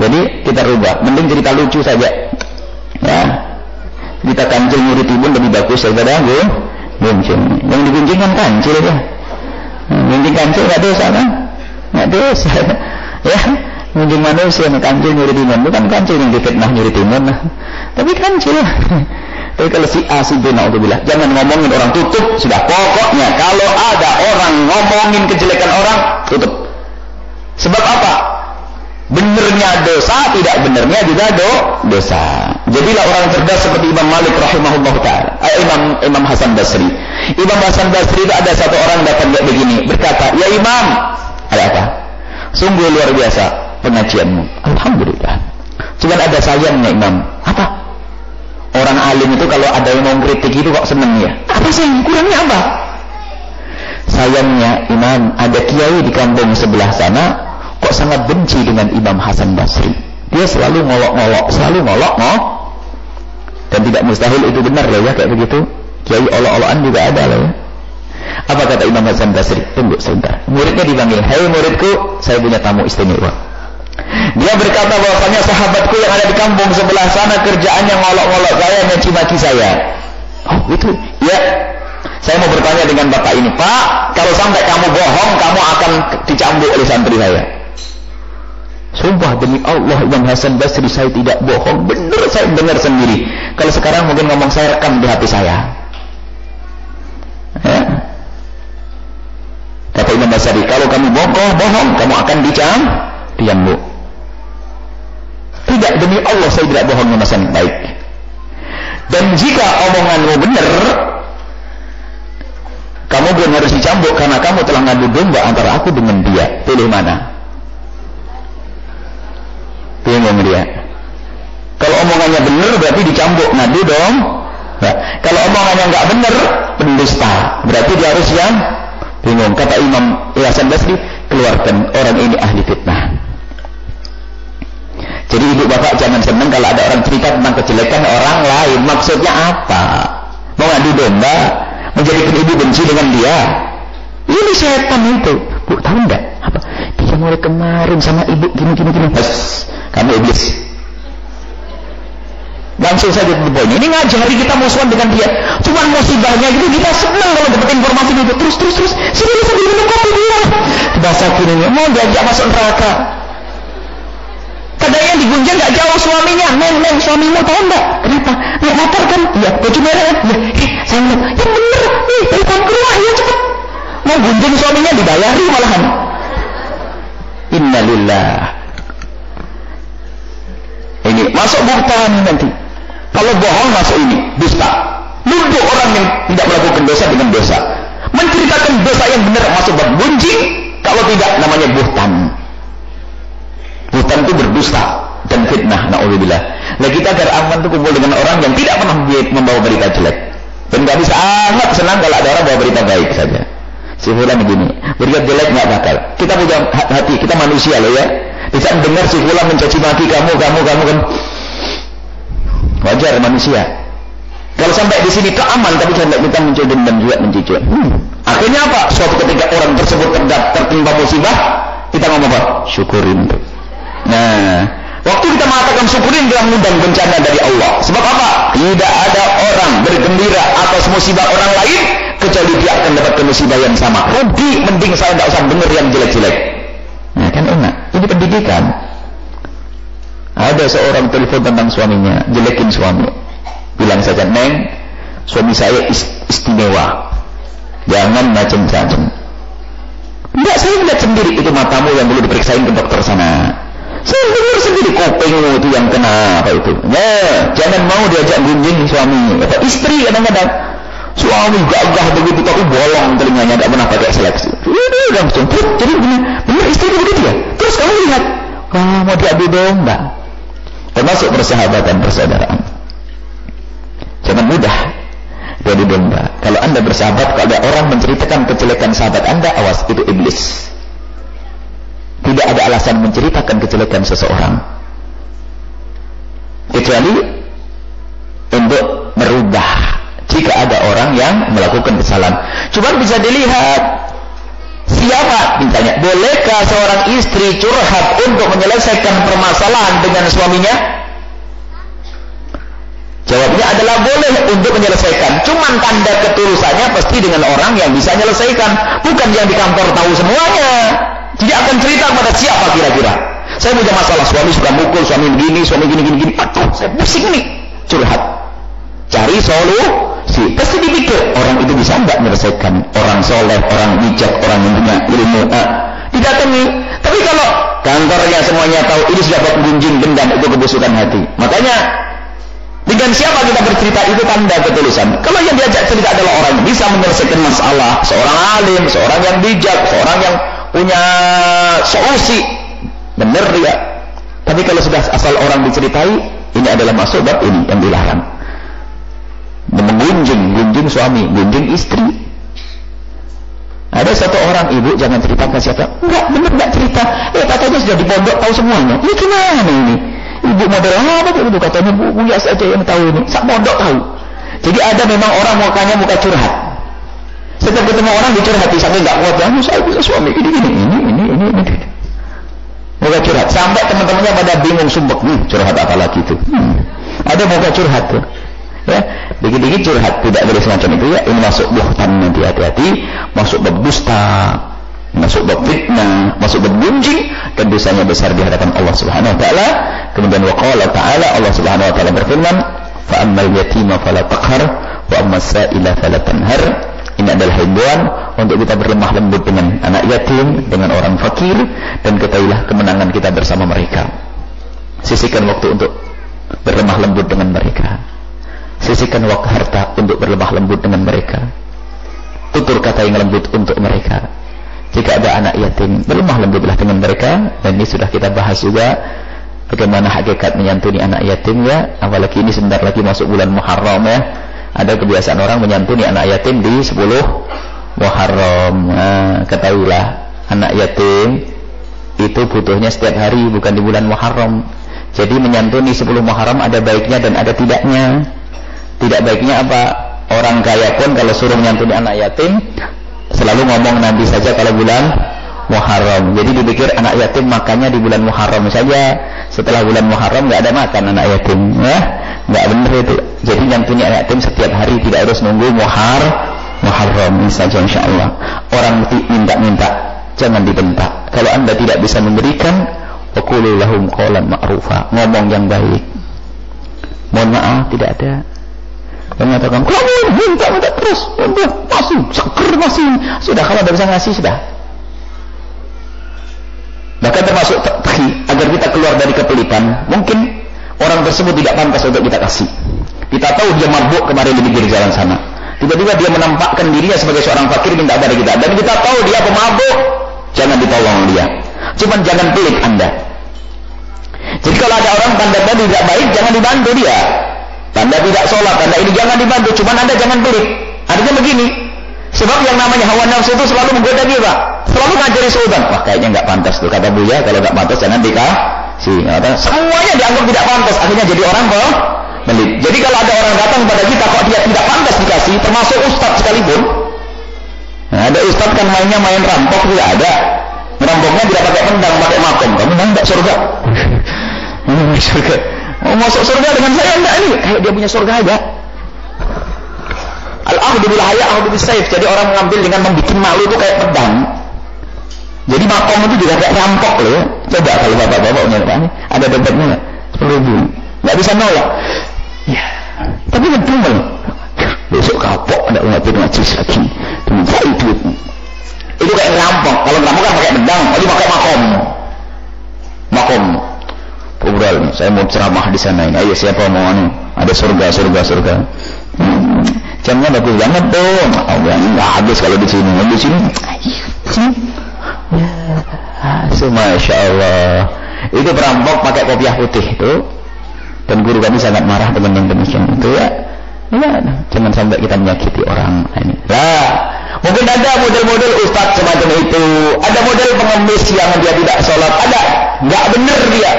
Speaker 2: Jadi kita rubah, mending cerita lucu saja. Ya, cerita kancil nyuri timun lebih bagus daripada gunjing. Yang digunjing kan kancil aja. Gunjing kancil nggak dosa kan? Nggak dosa. Ya, gunjing manusia nih, kancil nyuri timun, bukan kancil yang difitnah nyuri timun. Tapi kancil. Tapi kalau si A, si B, na'udzubillah, jangan ngomongin orang, tutup sudah. Pokoknya kalau ada orang ngomongin kejelekan orang, tutup. Sebab apa? Benernya dosa, tidak benernya juga dosa. Jadilah orang cerdas seperti Imam Malik rahimahullah ta'ala, Imam Hasan Basri. Imam Hasan Basri itu ada satu orang datang kayak begini, berkata, ya Imam, ada apa? Sungguh luar biasa pengajianmu, alhamdulillah. Cuma ada sayangnya Imam. Apa? Orang alim itu kalau ada yang mau kritik itu kok seneng ya. Apa sih kurangnya apa? Sayangnya Imam, ada kiai di kampung sebelah sana kok sangat benci dengan Imam Hasan Basri. Dia selalu ngolok-ngolok, dan tidak mustahil itu benar loh ya kayak begitu. Kiai olok-olokan juga ada loh ya. Apa kata Imam Hasan Basri? Tunggu sebentar. Muridnya dipanggil, "Hei muridku, saya punya tamu istimewa." Dia berkata bahwasanya sahabatku yang ada di kampung sebelah sana kerjaannya ngolok-ngolok saya, mencaci maki saya. Oh itu? Ya. Saya mau bertanya dengan bapak ini, Pak, kalau sampai kamu bohong, kamu akan dicambuk oleh santri saya. Sumpah demi Allah Imam Hasan Basri, saya tidak bohong, benar saya dengar sendiri. Kalau sekarang mungkin ngomong saya rekam di hati saya. Ya. Kata Imam Basri, kalau kamu bohong, kamu akan dicambuk. Tidak, demi Allah saya tidak bohong Mas Hasan, baik. Dan jika omonganmu benar, kamu pun harus dicambuk karena kamu telah ngadu domba antara aku dengan dia. Pilih mana? Bingung dia. Kalau omongannya benar berarti dicambuk, ngadu dong. Nah, kalau omongannya nggak benar, pendusta. Berarti dia harus yang bingung. Kata Imam Hasan Basri, keluarkan orang ini ahli fitnah. Jadi ibu bapak jangan senang kalau ada orang cerita tentang kejelekan orang lain. Maksudnya apa? Mau ngadu domba? Menjadikan ibu benci dengan dia? Ini setan itu. Bu, tahu enggak? Apa? Dia mulai kemarin sama ibu gini. Kamu iblis. Langsung saja ke poin. Ini ngajari kita musuhan dengan dia. Cuman musibahnya gitu kita senang kalau dapat informasi itu. Terus. Sini sambil minum kopi dia. Bahasa kini mau diajak masuk neraka. Kadang yang digunjing gak jauh suaminya. Neng, suamimu tahu enggak? Kenapa? Naik motor kan? Iya, baju merah. Ya, saya lihat. Yang bener. Nih, telepon keluar ya cepat. Mau gunjing suaminya dibayari malahan. Innalillah. Ini masuk buhtan nanti. Kalau bohong masuk ini, dusta. Nuduh orang yang tidak melakukan dosa dengan dosa. Menceritakan dosa yang benar masuk bab gunjing. Kalau tidak namanya buhtan. Buhtan itu berdusta dan fitnah. Na'udzubillah. Nah kita agar aman itu kumpul dengan orang yang tidak pernah membawa berita jelek. Dan kami sangat senang kalau ada orang bawa berita baik saja. Si fulan begini, berita jelek nggak bakal. Kita punya hati, kita manusia loh ya. Di saat dengar si fulan mencaci maki kamu kan wajar manusia. Kalau sampai di sini tak aman, tapi sampai kita muncul dendam juga mencicil. Akhirnya apa? Suatu ketika orang tersebut tertimpa musibah, kita ngomong apa? Syukurin tuh. Nah, waktu kita mengatakan syukurin dalam mengundang bencana dari Allah. Sebab apa? Tidak ada orang bergembira atas musibah orang lain kecuali dia akan dapat musibah yang sama. Rugi, mending saya tidak usah dengar yang jelek-jelek. Nah, kan enak. Ini pendidikan. Ada seorang telepon tentang suaminya, jelekin suami. Bilang saja, Neng, suami saya istimewa. Jangan macam-macam. Enggak, saya lihat sendiri itu matamu yang dulu diperiksain ke dokter sana. Saya dengar sendiri kupingmu itu yang kena apa itu. Nah, jangan mau diajak gunjing suami. Apa istri kadang-kadang. Suami gagah begitu tapi bolong telinganya, tidak pernah pakai seleksi. Ini langsung. Jadi benar istri begitu ya. Terus kamu lihat, wah mau diadu domba. Termasuk persahabatan persaudaraan. Jangan mudah diadu domba. Kalau anda bersahabat, kalau ada orang menceritakan kejelekan sahabat anda, awas, itu iblis. Tidak ada alasan menceritakan kejelekan seseorang kecuali untuk merubah jika ada orang yang melakukan kesalahan. Cuma bisa dilihat siapa ditanya, bolehkah seorang istri curhat untuk menyelesaikan permasalahan dengan suaminya? Jawabnya adalah boleh untuk menyelesaikan. Cuman tanda ketulusannya pasti dengan orang yang bisa menyelesaikan, bukan yang di kantor tahu semuanya. Jadi akan cerita pada siapa kira-kira? Saya punya masalah, suami suka mukul, suami begini, suami gini. Aduh, saya pusing nih. Curhat. Cari solusi. Pasti dipikir, orang itu bisa enggak menyelesaikan? Orang soleh, orang bijak, orang yang punya ilmu. Didatangi. Tapi kalau kantornya semuanya tahu, ini sudah buat gunjing dendam, itu kebusukan hati. Makanya, dengan siapa kita bercerita, itu tanda ketulusan. Kalau yang diajak cerita adalah orang yang bisa menyelesaikan masalah, seorang alim, seorang yang bijak, seorang yang punya solusi, benar ya. Tapi kalau sudah asal orang diceritai, ini adalah masuk bab ini yang dilarang. Menggunjing suami, gunjing istri. Ada satu orang, ibu jangan ceritakan siapa. Enggak cerita. Katanya sudah di pondok tahu semuanya. Ini gimana ini? Ibu model apa itu katanya Bu Yas aja yang tahu ini. Sak pondok tahu. Jadi ada memang orang mukanya muka curhat. Setiap ketemu orang dicurhati sampai nggak kuat, ya saya punya suami ini. Muka curhat sampai teman-temannya pada bingung sumpah, curhat apa lagi itu? Ada muka curhat tuh, ya dikit-dikit curhat, tidak boleh semacam itu ya. Ini masuk buhtan, nanti hati-hati, masuk bab dusta, masuk bab fitnah, masuk bab gunjing, dan dosanya besar di hadapan Allah Subhanahu Wa Taala. Kemudian waqala Taala, Allah Subhanahu Wa Taala berfirman, fa ammal yatima fala taqhar wa ammas sa'ila fala tanhar. Ini adalah himbauan untuk kita berlemah lembut dengan anak yatim, dengan orang fakir, dan ketahuilah kemenangan kita bersama mereka. Sisihkan waktu untuk berlemah lembut dengan mereka. Sisihkan waktu harta untuk berlemah lembut dengan mereka. Tutur kata yang lembut untuk mereka. Jika ada anak yatim, berlemah lembutlah dengan mereka. Dan ini sudah kita bahas juga Bagaimana hakikat menyantuni anak yatim ya, apalagi ini sebentar lagi masuk bulan Muharram ya. Ada kebiasaan orang menyantuni anak yatim di 10 Muharram. Nah, ketahuilah anak yatim itu butuhnya setiap hari, bukan di bulan Muharram. Jadi menyantuni 10 Muharram ada baiknya dan ada tidaknya. Tidak baiknya apa? Orang kaya pun kalau suruh menyantuni anak yatim selalu ngomong nanti saja kalau bulan Muharram. Jadi dipikir anak yatim makannya di bulan Muharram saja. Setelah bulan Muharram nggak ada makan anak yatim, ya? Nggak benar itu. Jadi nyantuni anak yatim setiap hari, tidak harus nunggu Muharram ini saja insyaallah. Orang minta-minta jangan dibentak. Kalau Anda tidak bisa memberikan, waqulu lahum qawlan ma'rufa, ngomong yang baik. Mohon maaf, tidak ada. Mengatakan kamu minta terus, masih seger masih. Sudah, kalau tidak bisa ngasih sudah. Bahkan termasuk agar kita keluar dari kepelitan. Mungkin orang tersebut tidak pantas untuk kita kasih. Kita tahu dia mabuk kemarin di pinggir jalan sana. Tiba-tiba dia menampakkan dirinya sebagai seorang fakir minta dari kita. Dan kita tahu dia pemabuk. Jangan ditolong dia. Cuman jangan pelit Anda. Jadi kalau ada orang tanda-tanda tidak baik, jangan dibantu dia. Tanda tidak sholat, tanda ini jangan dibantu. Cuman Anda jangan pelit. Artinya begini. Sebab yang namanya hawa nafsu itu selalu menggoda dia, Pak. Selalu ngajari sultan. Wah, kayaknya nggak pantas tuh kata Buya. Kalau nggak pantas jangan dikasih. Semuanya dianggap tidak pantas. Akhirnya jadi orang pelit. Jadi kalau ada orang datang kepada kita kok dia tidak pantas dikasih, termasuk ustadz sekalipun. Nah, ada ustadz kan mainnya main rampok, tidak ada. Rampoknya tidak pakai pedang, pakai makom. Kamu nggak surga? Surga. Mau masuk surga dengan saya enggak ini? Kayak dia punya surga aja. Al-ahdu bil haya, ahdu bis saif. Jadi orang mengambil dengan membuat malu itu kayak pedang. Jadi makom itu juga kayak rampok loh ya. Coba kalau bapak-bapak punya apa nih? Ada debatnya nggak? 10.000. Nggak bisa nolak. Ya. Tapi betul. Besok kapok ada ngapain ngajis lagi. Minta itu. Itu kayak rampok. Kalau rampok kan pakai pedang, ini pakai makom. Makom. Obrol, saya mau ceramah di sana ini. Ayo siapa mau anu? Ada surga. Jamnya bagus banget dong. Nggak habis kalau di sini. Di sini. Ya, masya Allah. Itu perampok pakai kopiah putih itu. Dan guru kami sangat marah dengan yang demikian itu ya. Ya, jangan sampai kita menyakiti orang ini. Lah, mungkin ada model-model ustaz semacam itu. Ada model pengemis yang dia tidak sholat. Ada, nggak benar dia.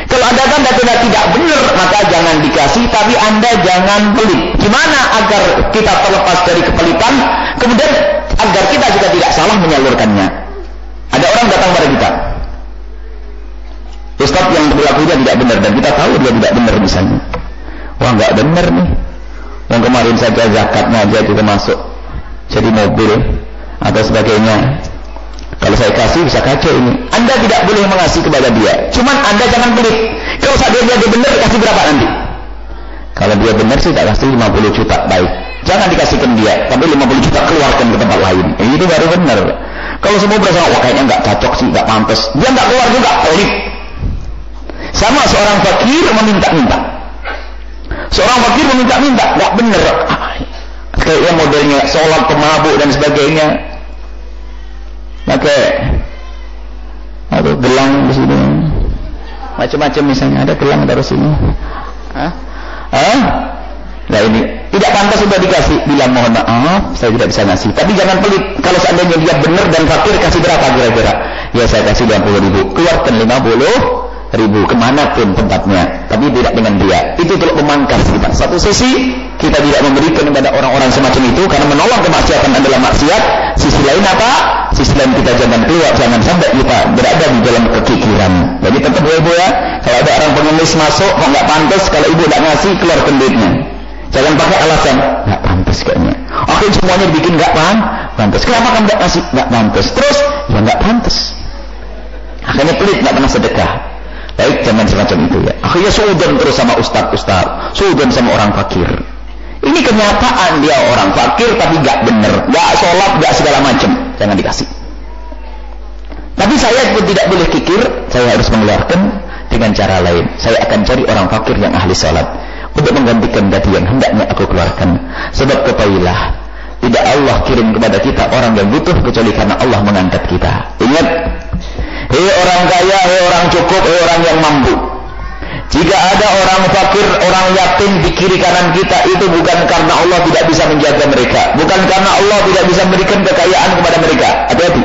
Speaker 2: Kalau ada tanda-tanda tidak benar, maka jangan dikasih, tapi Anda jangan pelit. Gimana agar kita terlepas dari kepelitan, kemudian agar kita juga tidak salah menyalurkannya. Ada orang datang pada kita, ustaz yang perilakunya tidak benar, dan kita tahu dia tidak benar misalnya. Wah, nggak benar nih. Yang kemarin saja zakatnya aja juga masuk jadi mobil atau sebagainya. Kalau saya kasih bisa kacau ini. Anda tidak boleh mengasih kepada dia. Cuman Anda jangan pelit. Kalau seandainya dia benar, kasih berapa nanti? Kalau dia benar sih tak kasih 50 juta, baik. Jangan dikasihkan dia, tapi 50 juta keluarkan ke tempat lain. Itu baru benar. Kalau semua berasa, wah kayaknya nggak cocok sih, nggak pantas. Dia nggak keluar juga, pelit. Sama seorang fakir meminta-minta. Seorang fakir meminta-minta, nggak benar. Kayaknya modelnya sholat, pemabuk dan sebagainya. Pakai ada gelang di sini, macam-macam misalnya ada gelang taruh sini. Nah ini tidak pantas sudah dikasih. Bilang mohon maaf, saya tidak bisa ngasih. Tapi jangan pelit. Kalau seandainya dia benar dan fakir, kasih berapa kira-kira? Ya saya kasih 50.000. Keluarkan 50.000 kemanapun tempatnya. Tapi tidak dengan dia. Itu untuk memangkas kita. Satu sisi kita tidak memberikan kepada orang-orang semacam itu karena menolong kemaksiatan adalah maksiat. Sisi lain apa? Sisi lain kita jangan keluar, jangan sampai kita berada di dalam kekikiran. Jadi tetap ibu ya, kalau ada orang pengemis masuk kok nggak pantas, kalau ibu tidak ngasih keluarkan duitnya. Jangan pakai alasan nggak pantas kayaknya. Akhirnya semuanya dibikin nggak pantas. Kenapa kamu nggak ngasih? Nggak pantas. Terus ya nggak pantas. Akhirnya pelit, nggak pernah sedekah. Baik, jangan semacam itu ya. Akhirnya suudon terus sama ustaz, suudon sama orang fakir. Ini kenyataan dia orang fakir tapi nggak benar, nggak sholat, nggak segala macam. Jangan dikasih. Tapi saya pun tidak boleh kikir, saya harus mengeluarkan dengan cara lain. Saya akan cari orang fakir yang ahli sholat untuk menggantikan tadi yang hendaknya aku keluarkan. Sebab ketahuilah, tidak Allah kirim kepada kita orang yang butuh kecuali karena Allah mengangkat kita. Ingat, Hei orang kaya, hei orang cukup, hei orang yang mampu. Jika ada orang fakir, orang yatim di kiri kanan kita, itu bukan karena Allah tidak bisa menjaga mereka, bukan karena Allah tidak bisa memberikan kekayaan kepada mereka. Hati-hati.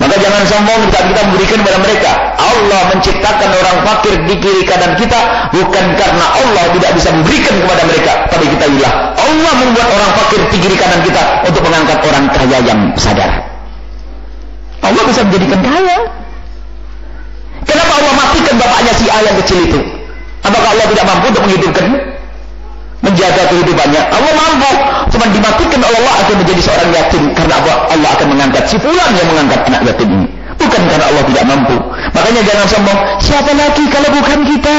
Speaker 2: Maka jangan sombong saat kita memberikan kepada mereka. Allah menciptakan orang fakir di kiri kanan kita bukan karena Allah tidak bisa memberikan kepada mereka, tapi kita ilah. Allah membuat orang fakir di kiri kanan kita untuk mengangkat orang kaya yang sadar. Allah bisa menjadikan kaya. Kenapa Allah matikan bapaknya si A yang kecil itu? Apakah Allah tidak mampu untuk menghidupkan, menjaga kehidupannya? Allah mampu, cuma dimatikan oleh Allah akan menjadi seorang yatim. Karena Allah akan mengangkat si fulan yang mengangkat anak yatim ini, bukan karena Allah tidak mampu. Makanya jangan sombong. Siapa lagi kalau bukan kita?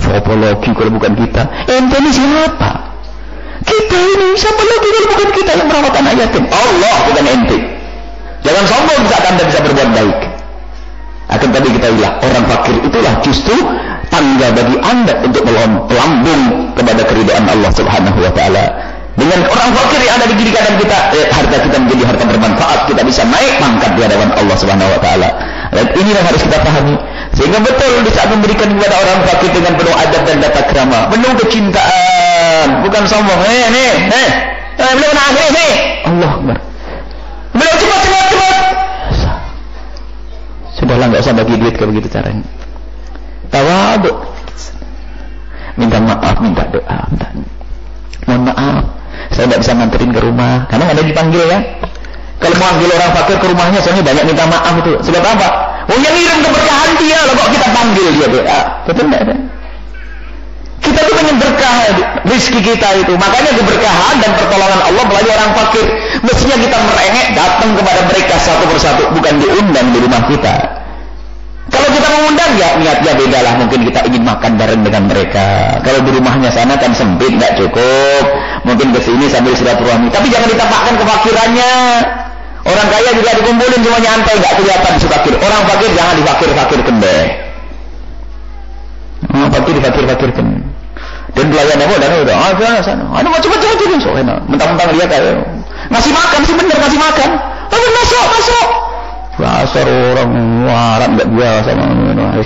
Speaker 2: Siapa lagi kalau bukan kita? Ente ini siapa? Kita ini siapa lagi kalau bukan kita yang merawat anak yatim? Allah, bukan ente. Jangan sombong saat Anda bisa berbuat baik. Akan tapi kita ilah, orang fakir itulah justru tangga bagi Anda untuk melambung kepada keridhaan Allah Subhanahu wa taala. Dengan orang fakir yang ada di kiri kanan kita, harta kita menjadi harta bermanfaat, kita bisa naik pangkat di hadapan Allah Subhanahu wa taala. Dan ini yang harus kita pahami. Sehingga betul di saat memberikan kepada orang fakir dengan penuh adab dan tata krama, penuh kecintaan, bukan sombong. Beliau nangis nih. Allah Akbar. Beliau cepat. Sudahlah, nggak usah bagi duit kayak begitu caranya. Tawadhu, minta maaf, minta doa, mohon maaf, saya tidak bisa nganterin ke rumah karena nggak ada dipanggil ya. Kalau mau panggil orang fakir ke rumahnya, soalnya banyak minta maaf itu. Sebab apa? Oh, yang ngirim keberkahan dia loh, kok kita panggil dia doa? Betul nggak ada? Kita tuh pengen berkah rezeki kita itu. Makanya keberkahan dan pertolongan Allah melalui orang fakir. Mestinya kita merengek datang kepada mereka satu persatu, bukan diundang di rumah kita. Kalau kita mengundang ya niatnya beda lah. Mungkin kita ingin makan bareng dengan mereka. Kalau di rumahnya sana kan sempit, nggak cukup. Mungkin ke sini sambil silaturahmi. Tapi jangan ditampakkan kefakirannya. Orang kaya juga dikumpulin cuma nyantai, nggak kelihatan fakir. Orang fakir jangan difakir-fakirkan deh. Fakir difakir-fakirkan. Dan pelayan apa dan udah sana. Ada macam-macam so enak. Mentang-mentang dia kayak ngasih makan sih, bener ngasih makan. Tapi masuk. Dasar orang warak enggak biasa sama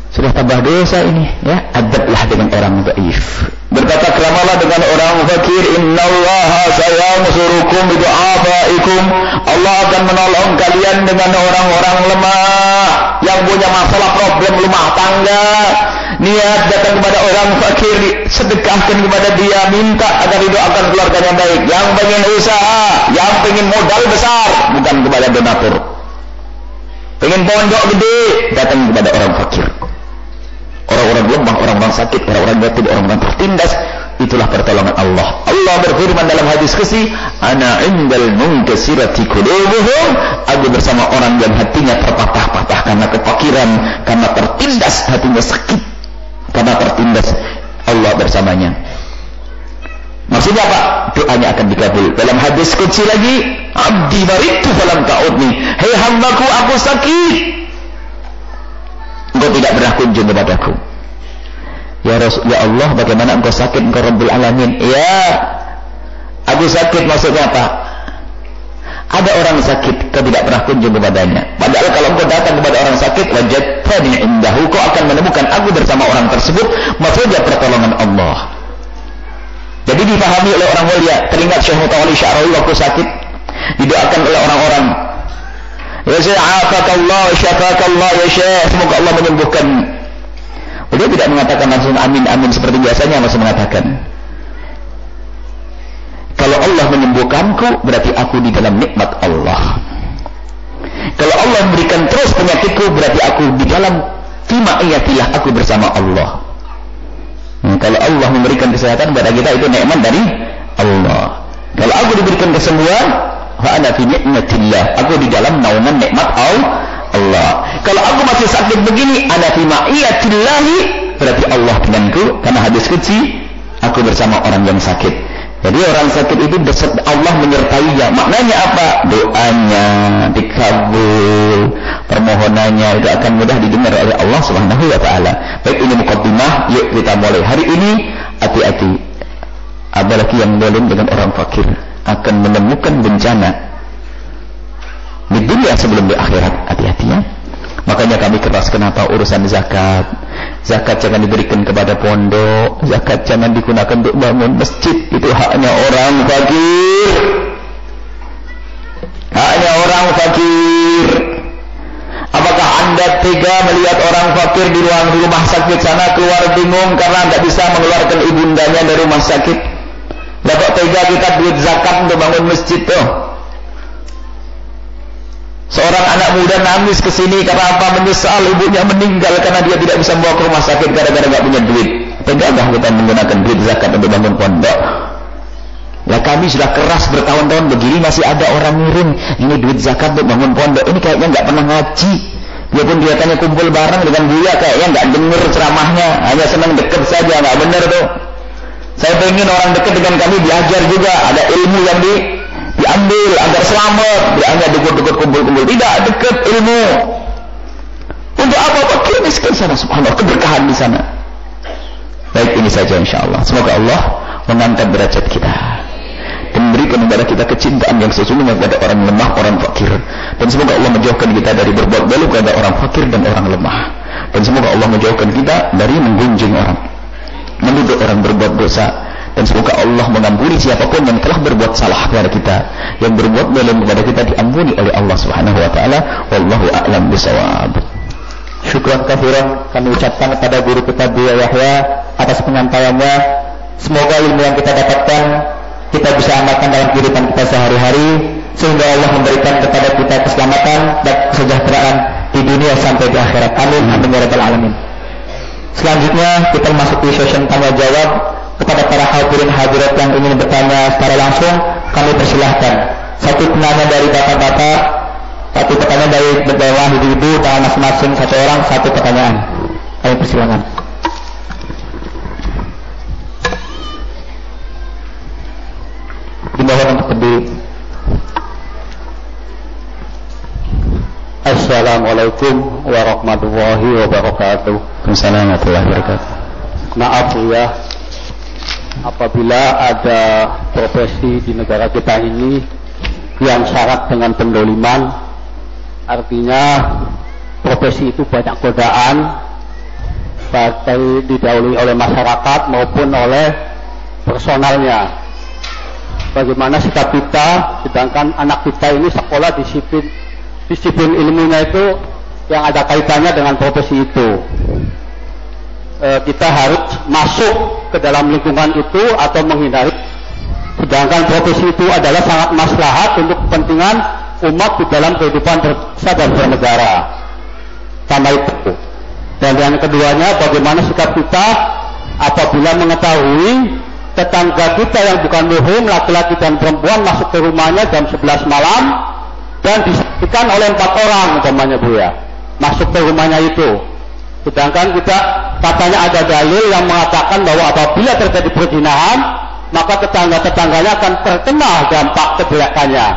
Speaker 2: sudah tambah dosa ini ya. Adablah dengan orang dhaif. Berkata keramalah dengan orang fakir. Innallaha sayansurukum bidu'afaikum. Allah akan menolong kalian dengan orang-orang lemah yang punya masalah problem rumah tangga. Niat datang kepada orang fakir, sedekahkan kepada dia, minta agar didoakan keluarganya baik. Yang pengen usaha, yang pengen modal besar, bukan kepada donatur. Pengen pondok gede, datang kepada orang fakir. Orang-orang lemah, orang-orang sakit, orang-orang yatim, orang-orang tertindas, itulah pertolongan Allah. Allah berfirman dalam hadis qudsi, ana indal munkasirati qulubuhum, aku bersama orang yang hatinya terpatah-patah karena kefakiran, karena tertindas, hatinya sakit karena tertindas, Allah bersamanya. Maksudnya apa? Doanya akan dikabul. Dalam hadis qudsi lagi, abdi maridtu falam ta'udni, hei hambaku, aku sakit, engkau tidak pernah kunjung kepadaku. Ya Allah, bagaimana engkau sakit, engkau Rabbul Alamin? Ya, aku sakit, maksudnya apa? Ada orang sakit, kau tidak pernah kunjung kepadanya. Padahal kalau engkau datang kepada orang sakit, wajadtani indahu, kau akan menemukan aku bersama orang tersebut. Maksudnya pertolongan Allah. Jadi dipahami oleh orang mulia. Teringat Syekh Mutawalli Sya'rawi waktu sakit, didoakan oleh orang-orang. Ya Syekh, afakallah, syafakallah, ya Syekh, semoga Allah menyembuhkan. Beliau tidak mengatakan langsung amin amin seperti biasanya, masih mengatakan, kalau Allah menyembuhkanku, berarti aku di dalam nikmat Allah. Kalau Allah memberikan terus penyakitku, berarti aku di dalam fima'iyatillah, aku bersama Allah. Kalau Allah memberikan kesehatan kepada kita, itu nikmat dari Allah. Kalau aku diberikan kesembuhan, fa ana fi nikmatillah, aku di dalam naungan nikmat Allah. Kalau aku masih sakit begini, ana fi ma'iyatillahi, berarti Allah denganku, karena hadis qudsi, aku bersama orang yang sakit. Jadi orang sakit itu Allah menyertainya. Maknanya apa? Doanya dikabul, permohonannya itu akan mudah didengar oleh Allah Subhanahu wa taala. Baik, ini muqaddimah, yuk kita mulai. Hari ini hati-hati. Apalagi yang zalim dengan orang fakir akan menemukan bencana. Di dunia sebelum di akhirat. Hati-hati ya. Makanya kami keras kenapa urusan zakat. Zakat jangan diberikan kepada pondok, zakat jangan digunakan untuk bangun masjid. Itu haknya orang fakir. Haknya orang fakir. Apakah Anda tega melihat orang fakir di rumah sakit sana keluar bingung karena tidak bisa mengeluarkan ibundanya dari rumah sakit? Dapat tega kita duit zakat untuk bangun masjid tuh? Seorang anak muda nangis ke sini karena apa? Menyesal ibunya meninggal karena dia tidak bisa membawa ke rumah sakit gara-gara tidak punya duit. Tegakah kita menggunakan duit zakat untuk bangun pondok? Lah kami sudah keras bertahun-tahun begini masih ada orang ngirim ini duit zakat untuk bangun pondok. Ini kayaknya nggak pernah ngaji. Biarpun dia tanya kumpul bareng dengan Buya kayaknya nggak dengar ceramahnya, hanya senang deket saja, nggak benar tuh. Saya pengen orang dekat dengan kami belajar juga, ada ilmu yang diambil agar selamat, dia hanya dukut-dukut kumpul-kumpul, tidak dekat ilmu. Untuk apa fakir miskin sana, subhanallah, keberkahan di sana. Baik, ini saja insyaallah. Semoga Allah mengangkat derajat kita dan memberikan kepada kita kecintaan yang sesungguhnya kepada orang lemah, orang fakir. Dan semoga Allah menjauhkan kita dari berbuat dolim kepada orang fakir dan orang lemah. Dan semoga Allah menjauhkan kita dari menggunjing orang, menuduh orang berbuat dosa. Dan semoga Allah mengampuni siapapun yang telah berbuat salah kepada kita, yang berbuat dolim kepada kita diampuni oleh Allah Subhanahu wa taala. Wallahu a'lam bishawab.
Speaker 3: Syukran katsiran kami ucapkan kepada guru kita Buya Yahya atas penyampaiannya. Semoga ilmu yang kita dapatkan kita bisa amalkan dalam kehidupan kita sehari-hari, sehingga Allah memberikan kepada kita keselamatan dan kesejahteraan di dunia sampai di akhirat. Amin amin ya rabbal alamin. Selanjutnya kita masuk di sesi tanya jawab. Kepada para hadirin hadirat yang ingin bertanya secara langsung, kami persilahkan. Satu penanya dari bapak-bapak, satu pertanyaan dari bawah ibu-ibu, tangan masing-masing satu orang, satu pertanyaan. Kami persilahkan. Di bawah untuk berdiri. Assalamualaikum warahmatullahi wabarakatuh.
Speaker 2: Waalaikumsalam warahmatullahi wabarakatuh.
Speaker 3: Maaf ya, apabila ada profesi di negara kita ini yang syarat dengan pendoliman, artinya profesi itu banyak godaan, baik didahului oleh masyarakat maupun oleh personalnya. Bagaimana sikap kita, sedangkan anak kita ini sekolah disiplin ilmunya itu yang ada kaitannya dengan profesi itu. Kita harus masuk ke dalam lingkungan itu atau menghindari, sedangkan profesi itu adalah sangat maslahat untuk kepentingan umat di dalam kehidupan berbangsa dan bernegara. Sama itu. Dan yang keduanya, bagaimana sikap kita apabila mengetahui tetangga kita yang bukan muhrim, laki-laki dan perempuan masuk ke rumahnya jam 11 malam dan disaksikan oleh 4 orang umpamanya Bu ya, masuk ke rumahnya itu. Sedangkan kita katanya ada dalil yang mengatakan bahwa apabila terjadi perzinahan, maka tetangga-tetangganya akan terkena dampak kejelekannya.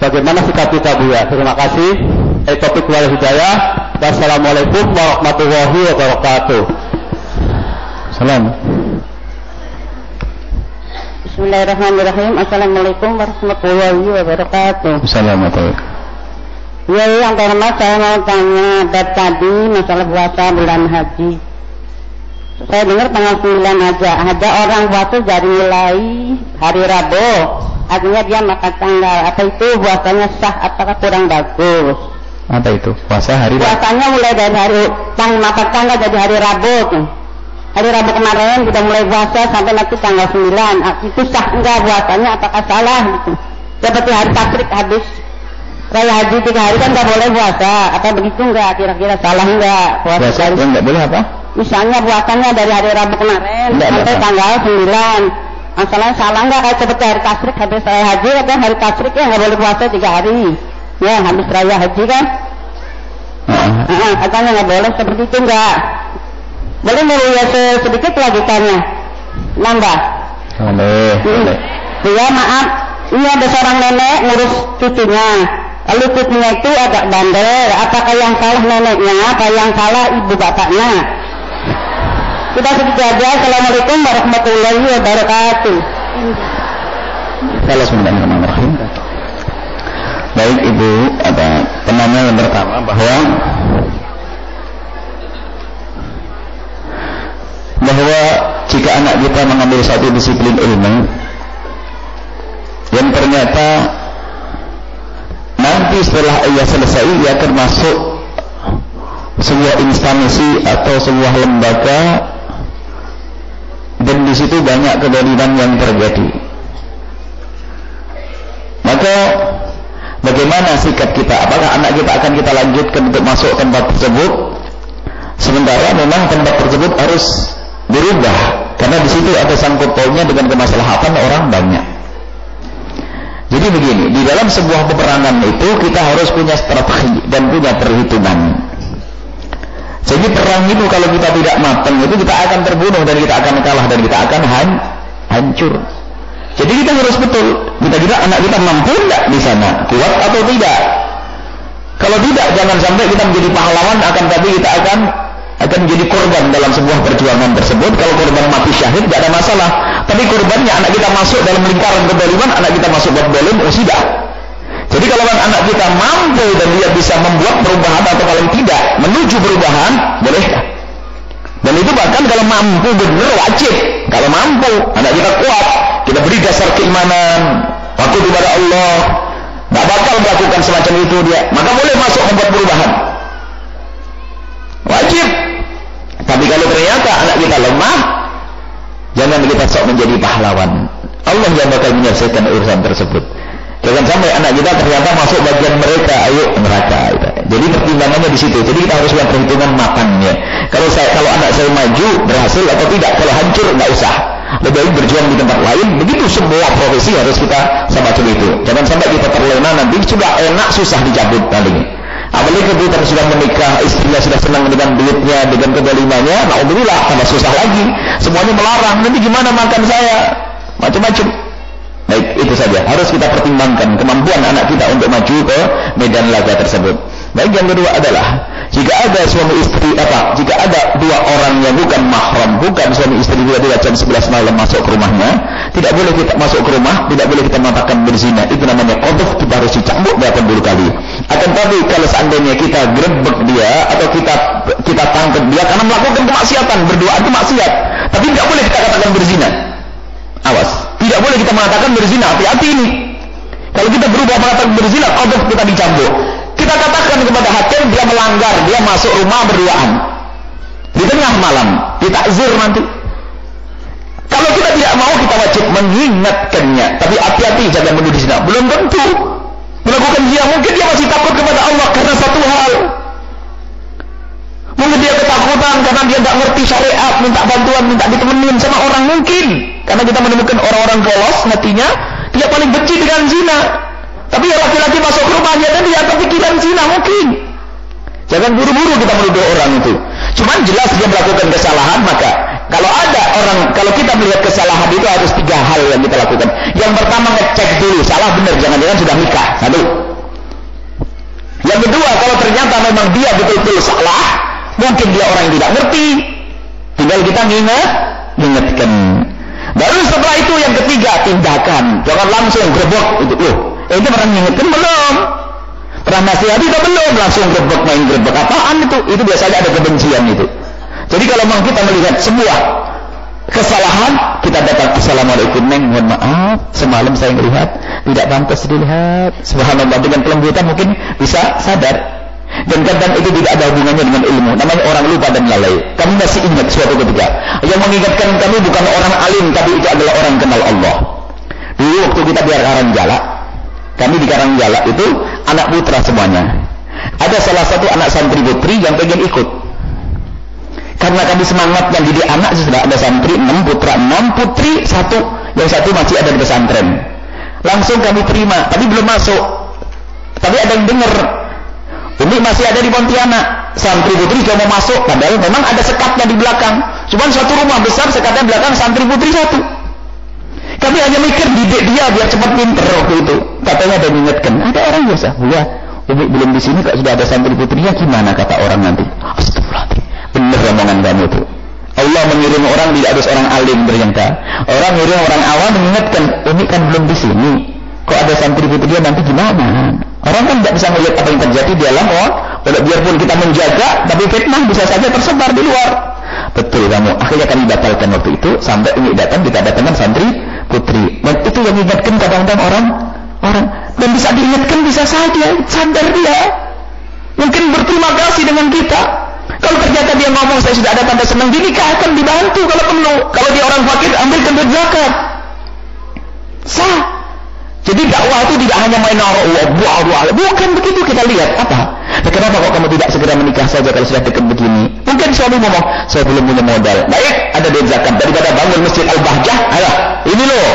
Speaker 3: Bagaimana sikap kita Bu ya? Terima kasih. Taufiq wal hidayah. Wassalamualaikum warahmatullahi wabarakatuh.
Speaker 2: Salam.
Speaker 4: Bismillahirrahmanirrahim. Assalamualaikum warahmatullahi wabarakatuh.
Speaker 2: Assalamualaikum.
Speaker 4: Ya, yang terhormat, saya mau tanya tadi masalah puasa bulan haji. Saya dengar tanggal 9 aja. Ada orang puasa dari mulai hari Rabu, artinya dia makan tanggal. Apa itu puasanya sah? Apakah kurang bagus?
Speaker 2: Apa itu? Puasa hari Rabu?
Speaker 4: Puasanya mulai dari hari makan tanggal dari hari Rabu tuh. Hari Rabu kemarin kita mulai puasa sampai nanti tanggal 9. Itu sah enggak puasanya? Apakah salah gitu? Seperti hari tasyrik habis raya haji 3 hari kan nggak boleh puasa, apa begitu enggak? Kira-kira salah enggak puasa
Speaker 2: yang nggak boleh apa?
Speaker 4: Misalnya puasanya dari hari Rabu kemarin sampai tanggal 9. Masalahnya salah enggak kayak seperti hari tasyrik habis raya haji kan hari tasyrik ya nggak boleh puasa 3 hari. Ya habis raya haji kan? Katanya nggak boleh seperti itu enggak? Boleh ya sedikit lanjutannya nambah.
Speaker 2: Boleh.
Speaker 4: Ya maaf, ini ada seorang nenek ngurus cucunya. Lalu cucunya itu agak bandel. Apakah yang salah neneknya? Apa yang salah ibu bapaknya? Sudah segitu aja. Assalamualaikum warahmatullahi wabarakatuh.
Speaker 2: Bismillahirrahmanirrahim. Baik Ibu, ada penanya yang pertama bahwa jika anak kita mengambil satu disiplin ilmu yang ternyata nanti setelah ia selesai ia termasuk sebuah instansi atau sebuah lembaga dan di situ banyak kedoliman yang terjadi, maka bagaimana sikap kita? Apakah anak kita akan kita lanjutkan untuk masuk tempat tersebut sementara memang tempat tersebut harus berubah karena di situ ada sangkut pautnya dengan kemaslahatan orang banyak. Jadi begini, di dalam sebuah peperangan itu kita harus punya strategi dan punya perhitungan. Jadi perang itu kalau kita tidak matang itu kita akan terbunuh dan kita akan kalah dan kita akan hancur. Jadi kita harus betul. Kita kira anak kita mampu tidak di sana, kuat atau tidak. Kalau tidak, jangan sampai kita menjadi pahlawan, akan tapi kita akan menjadi korban dalam sebuah perjuangan tersebut. Kalau korban mati syahid tidak ada masalah, tapi korbannya anak kita masuk dalam lingkaran kedoliman, anak kita masuk buat dolim, sudah. Jadi kalau anak kita mampu dan dia bisa membuat perubahan atau paling tidak menuju perubahan, bolehkah? Dan itu bahkan kalau mampu benar wajib. Kalau mampu, anak kita kuat, kita beri dasar keimanan, waktu kepada Allah, tidak bakal melakukan semacam itu dia, maka boleh masuk membuat perubahan. Wajib. Tapi kalau ternyata anak kita lemah, jangan kita sok menjadi pahlawan. Allah yang bakal menyelesaikan urusan tersebut. Jangan sampai anak kita ternyata masuk bagian mereka, ayo neraka. Jadi pertimbangannya di situ. Jadi kita harus buat perhitungan matangnya. Kalau anak saya maju berhasil atau tidak, kalau hancur nggak usah. Lebih baik berjuang di tempat lain. Begitu semua profesi harus kita semacam itu. Jangan sampai kita terlena nanti sudah enak susah dicabut paling. Apalagi kita sudah menikah, istrinya sudah senang dengan duitnya, dengan kedolimannya, alhamdulillah tambah susah lagi. Semuanya melarang. Nanti gimana makan saya? Macam-macam. Baik, itu saja. Harus kita pertimbangkan kemampuan anak kita untuk maju ke medan laga tersebut. Baik, yang kedua adalah jika ada suami istri jika ada dua orang yang bukan mahram, bukan suami istri dua-dua jam 11 malam masuk ke rumahnya, tidak boleh kita masuk ke rumah, tidak boleh kita mengatakan berzina. Itu namanya qadhf, kita harus dicambuk 80 kali. Akan tapi kalau seandainya kita grebek dia atau kita tangkap dia karena melakukan kemaksiatan, berdoa itu maksiat, tapi tidak boleh kita katakan berzina. Awas, tidak boleh kita mengatakan berzina, hati-hati ini. Kalau kita berubah mengatakan berzina, qadhf, kita dicambuk. Kita katakan kepada hakim dia melanggar, dia masuk rumah berduaan di tengah malam, ditakzir nanti. Kalau kita tidak mau, kita wajib mengingatkannya. Tapi hati-hati, jangan menuduh zina. Belum tentu melakukan zina, mungkin dia masih takut kepada Allah karena satu hal. Mungkin dia ketakutan karena dia tidak ngerti syariat, minta bantuan, minta ditemenin sama orang, mungkin. Karena kita menemukan orang-orang polos hatinya, dia paling benci dengan zina. Tapi laki-laki masuk ke rumahnya dan dia kepikiran zina, mungkin. Jangan buru-buru kita menuduh orang itu. Cuman jelas dia melakukan kesalahan, maka kalau kita melihat kesalahan itu harus 3 hal yang kita lakukan. Yang pertama, ngecek dulu salah benar, jangan-jangan sudah nikah. Satu. Yang kedua, kalau ternyata memang dia betul-betul salah, mungkin dia orang yang tidak ngerti, tinggal kita mengingatkan. Baru setelah itu yang ketiga, tindakan. Jangan langsung grebek itu. Itu pernah mengingatkan belum? Pernah nasihati atau belum? Langsung grebek, main grebek. Apaan itu? Itu biasanya ada kebencian itu. Jadi kalau memang kita melihat sebuah kesalahan, kita datang, assalamualaikum neng, mohon maaf, semalam saya melihat tidak pantas dilihat. Subhanallah, dengan kelembutan mungkin bisa sadar. Dan kadang itu tidak ada hubungannya dengan ilmu. Namanya orang lupa dan lalai. Kami masih ingat suatu ketika yang mengingatkan kami bukan orang alim, tapi itu adalah orang kenal Allah. Dulu waktu kita di Karangjala, kami di Karangjala itu anak putra semuanya. Ada salah satu anak santri putri yang pengen ikut. Karena kami semangat yang didik anak, sudah ada santri 6 putra 6 putri 1, yang 1 masih ada di pesantren. Langsung kami terima, tapi belum masuk. Tapi ada yang dengar, Umi masih ada di Pontianak, santri putri sudah mau masuk, padahal memang ada sekatnya di belakang. Cuma suatu rumah besar, sekatnya belakang, santri putri 1. Kami hanya mikir didik dia biar cepat pinter waktu itu. Katanya ada mengingatkan, ada orang biasa, buah Umi belum di sini, kok sudah ada santri putrinya, gimana kata orang nanti? Astagfirullahaladzim, benar omongan kamu itu. Allah mengirim orang, tidak ada seorang alim ternyata. Orang mengirim orang awam mengingatkan, Umi kan belum di sini, kok ada santri putrinya nanti gimana? Orang kan tidak bisa melihat apa yang terjadi di dalam biarpun kita menjaga, tapi fitnah bisa saja tersebar di luar. Betul kamu. Akhirnya kami batalkan waktu itu, sampai ini datang, kita datangkan santri putri. Dan itu yang diingatkan kadang-kadang orang. Dan bisa diingatkan, bisa saja sadar dia. Mungkin berterima kasih dengan kita. Kalau ternyata dia ngomong saya sudah ada tanda senang, dinikahkan, dibantu kalau perlu. Kalau dia orang fakir, ambilkan duit zakat. Sah. Jadi dakwah itu tidak hanya main buah. Bukan begitu, kita lihat apa. Dan kenapa kok kamu tidak segera menikah saja kalau sudah dekat begini? Mungkin suami ngomong, saya belum punya modal. Baik, ada duit zakat. Daripada bangun masjid Al-Bahjah, ayo, ini loh.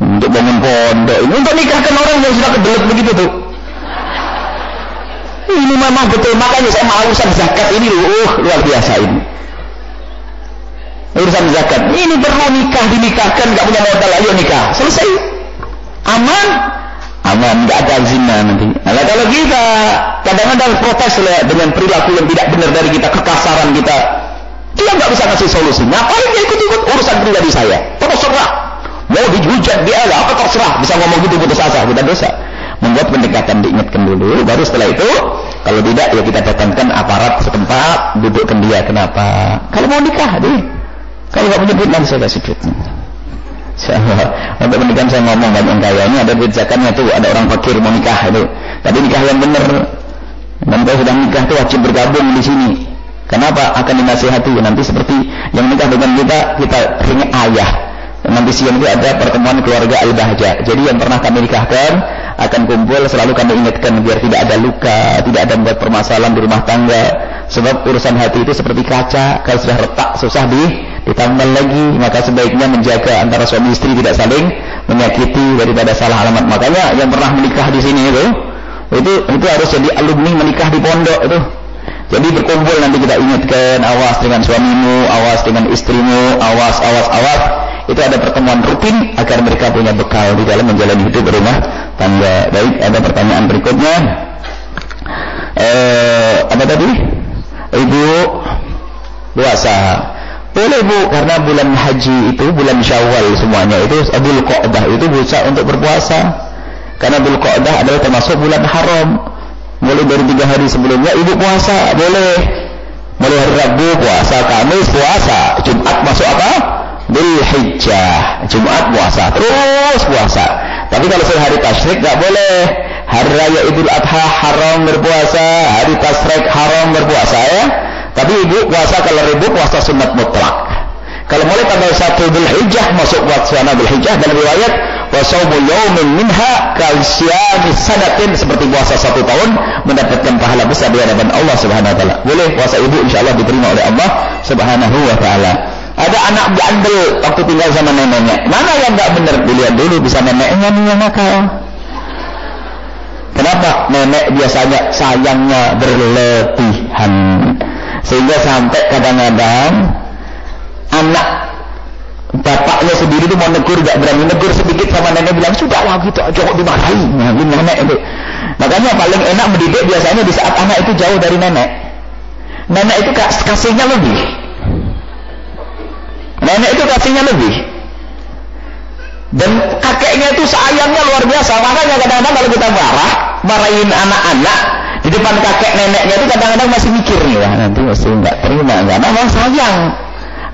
Speaker 2: Untuk bangun pondok, ini untuk nikahkan orang yang sudah kebelet begitu tuh. Ini memang betul, makanya saya mau urusan zakat ini loh, luar biasa ini. Urusan zakat, ini perlu nikah, dinikahkan, gak punya modal, ayo nikah, selesai. Aman, nggak ada zina nanti. Nah, kalau kita kadang-kadang protes dengan perilaku yang tidak benar dari kita, kekasaran kita, dia nggak bisa ngasih solusi. Ngapain dia ikut-ikut urusan pribadi saya? Terserah. Mau dihujat dia apa terserah. Bisa ngomong gitu putus asa, kita dosa. Membuat pendekatan diingatkan dulu, baru setelah itu, kalau tidak ya kita datangkan aparat setempat, dudukkan dia. Kenapa? Kalau mau nikah deh. Kalau nggak punya duit nanti saya kasih duitnya. Untuk pernikahan saya ngomong banyak yang kaya ini ada duit zakatnya tuh, ada orang fakir mau nikah itu, tapi nikah yang benar. Dan kalau sudah nikah tuh wajib bergabung di sini. Kenapa? Akan dinasihati nanti seperti yang nikah dengan kita ringnya ayah. Nanti siang itu ada pertemuan keluarga Al-Bahjah. Jadi yang pernah kami nikahkan akan kumpul, selalu kami ingatkan biar tidak ada luka, tidak ada membuat permasalahan di rumah tangga. Sebab urusan hati itu seperti kaca, kalau sudah retak susah ditambal lagi. Maka sebaiknya menjaga antara suami istri tidak saling menyakiti daripada salah alamat. Makanya yang pernah menikah di sini itu harus jadi alumni menikah di pondok itu. Jadi berkumpul nanti kita ingatkan, awas dengan suamimu, awas dengan istrimu, awas. Itu ada pertemuan rutin agar mereka punya bekal di dalam menjalani hidup berumah tangga. Baik, ada pertanyaan berikutnya. Apa tadi? Ibu puasa. Boleh Bu, karena bulan haji itu bulan Syawal semuanya itu Dzul Qa'dah itu bisa untuk berpuasa. Karena Dzul Qa'dah adalah termasuk bulan haram. Mulai dari 3 hari sebelumnya ibu puasa, boleh. Mulai hari Rabu puasa, Kamis puasa, Jumat masuk apa? Dzul Hijjah, Jumat puasa, terus puasa. Tapi kalau hari tasyrik enggak boleh. Hari raya Idul Adha haram berpuasa, hari tasyrik haram berpuasa ya. Tapi ibu puasa kalau ibu puasa sunat mutlak. Kalau mulai tanggal 1 Dzul Hijjah masuk puasa Dzul Hijjah, dan riwayat wa shaumu yaumin minha kasyami sanatin, seperti puasa 1 tahun mendapatkan pahala besar di hadapan Allah Subhanahu wa taala. Boleh puasa ibu insyaallah diterima oleh Allah Subhanahu wa taala. Ada anak bandel waktu tinggal sama neneknya. Mana yang enggak benar? Dilihat dulu, bisa neneknya nih yang nakal. Kenapa? Nenek biasanya sayangnya berlebihan. Sehingga sampai kadang-kadang anak bapaknya sendiri itu mau negur, gak berani negur sedikit sama nenek, bilang sudahlah gitu aja kok dimarahi. Nah, nenek itu. Makanya paling enak mendidik biasanya di saat anak itu jauh dari nenek. Nenek itu kasihnya lebih. Nenek itu kasihnya lebih. Dan kakeknya itu sayangnya luar biasa. Makanya kadang-kadang kalau kita marahin anak-anak di depan kakek neneknya itu kadang-kadang masih mikir nih, wah nanti masih nggak terima, karena memang sayang.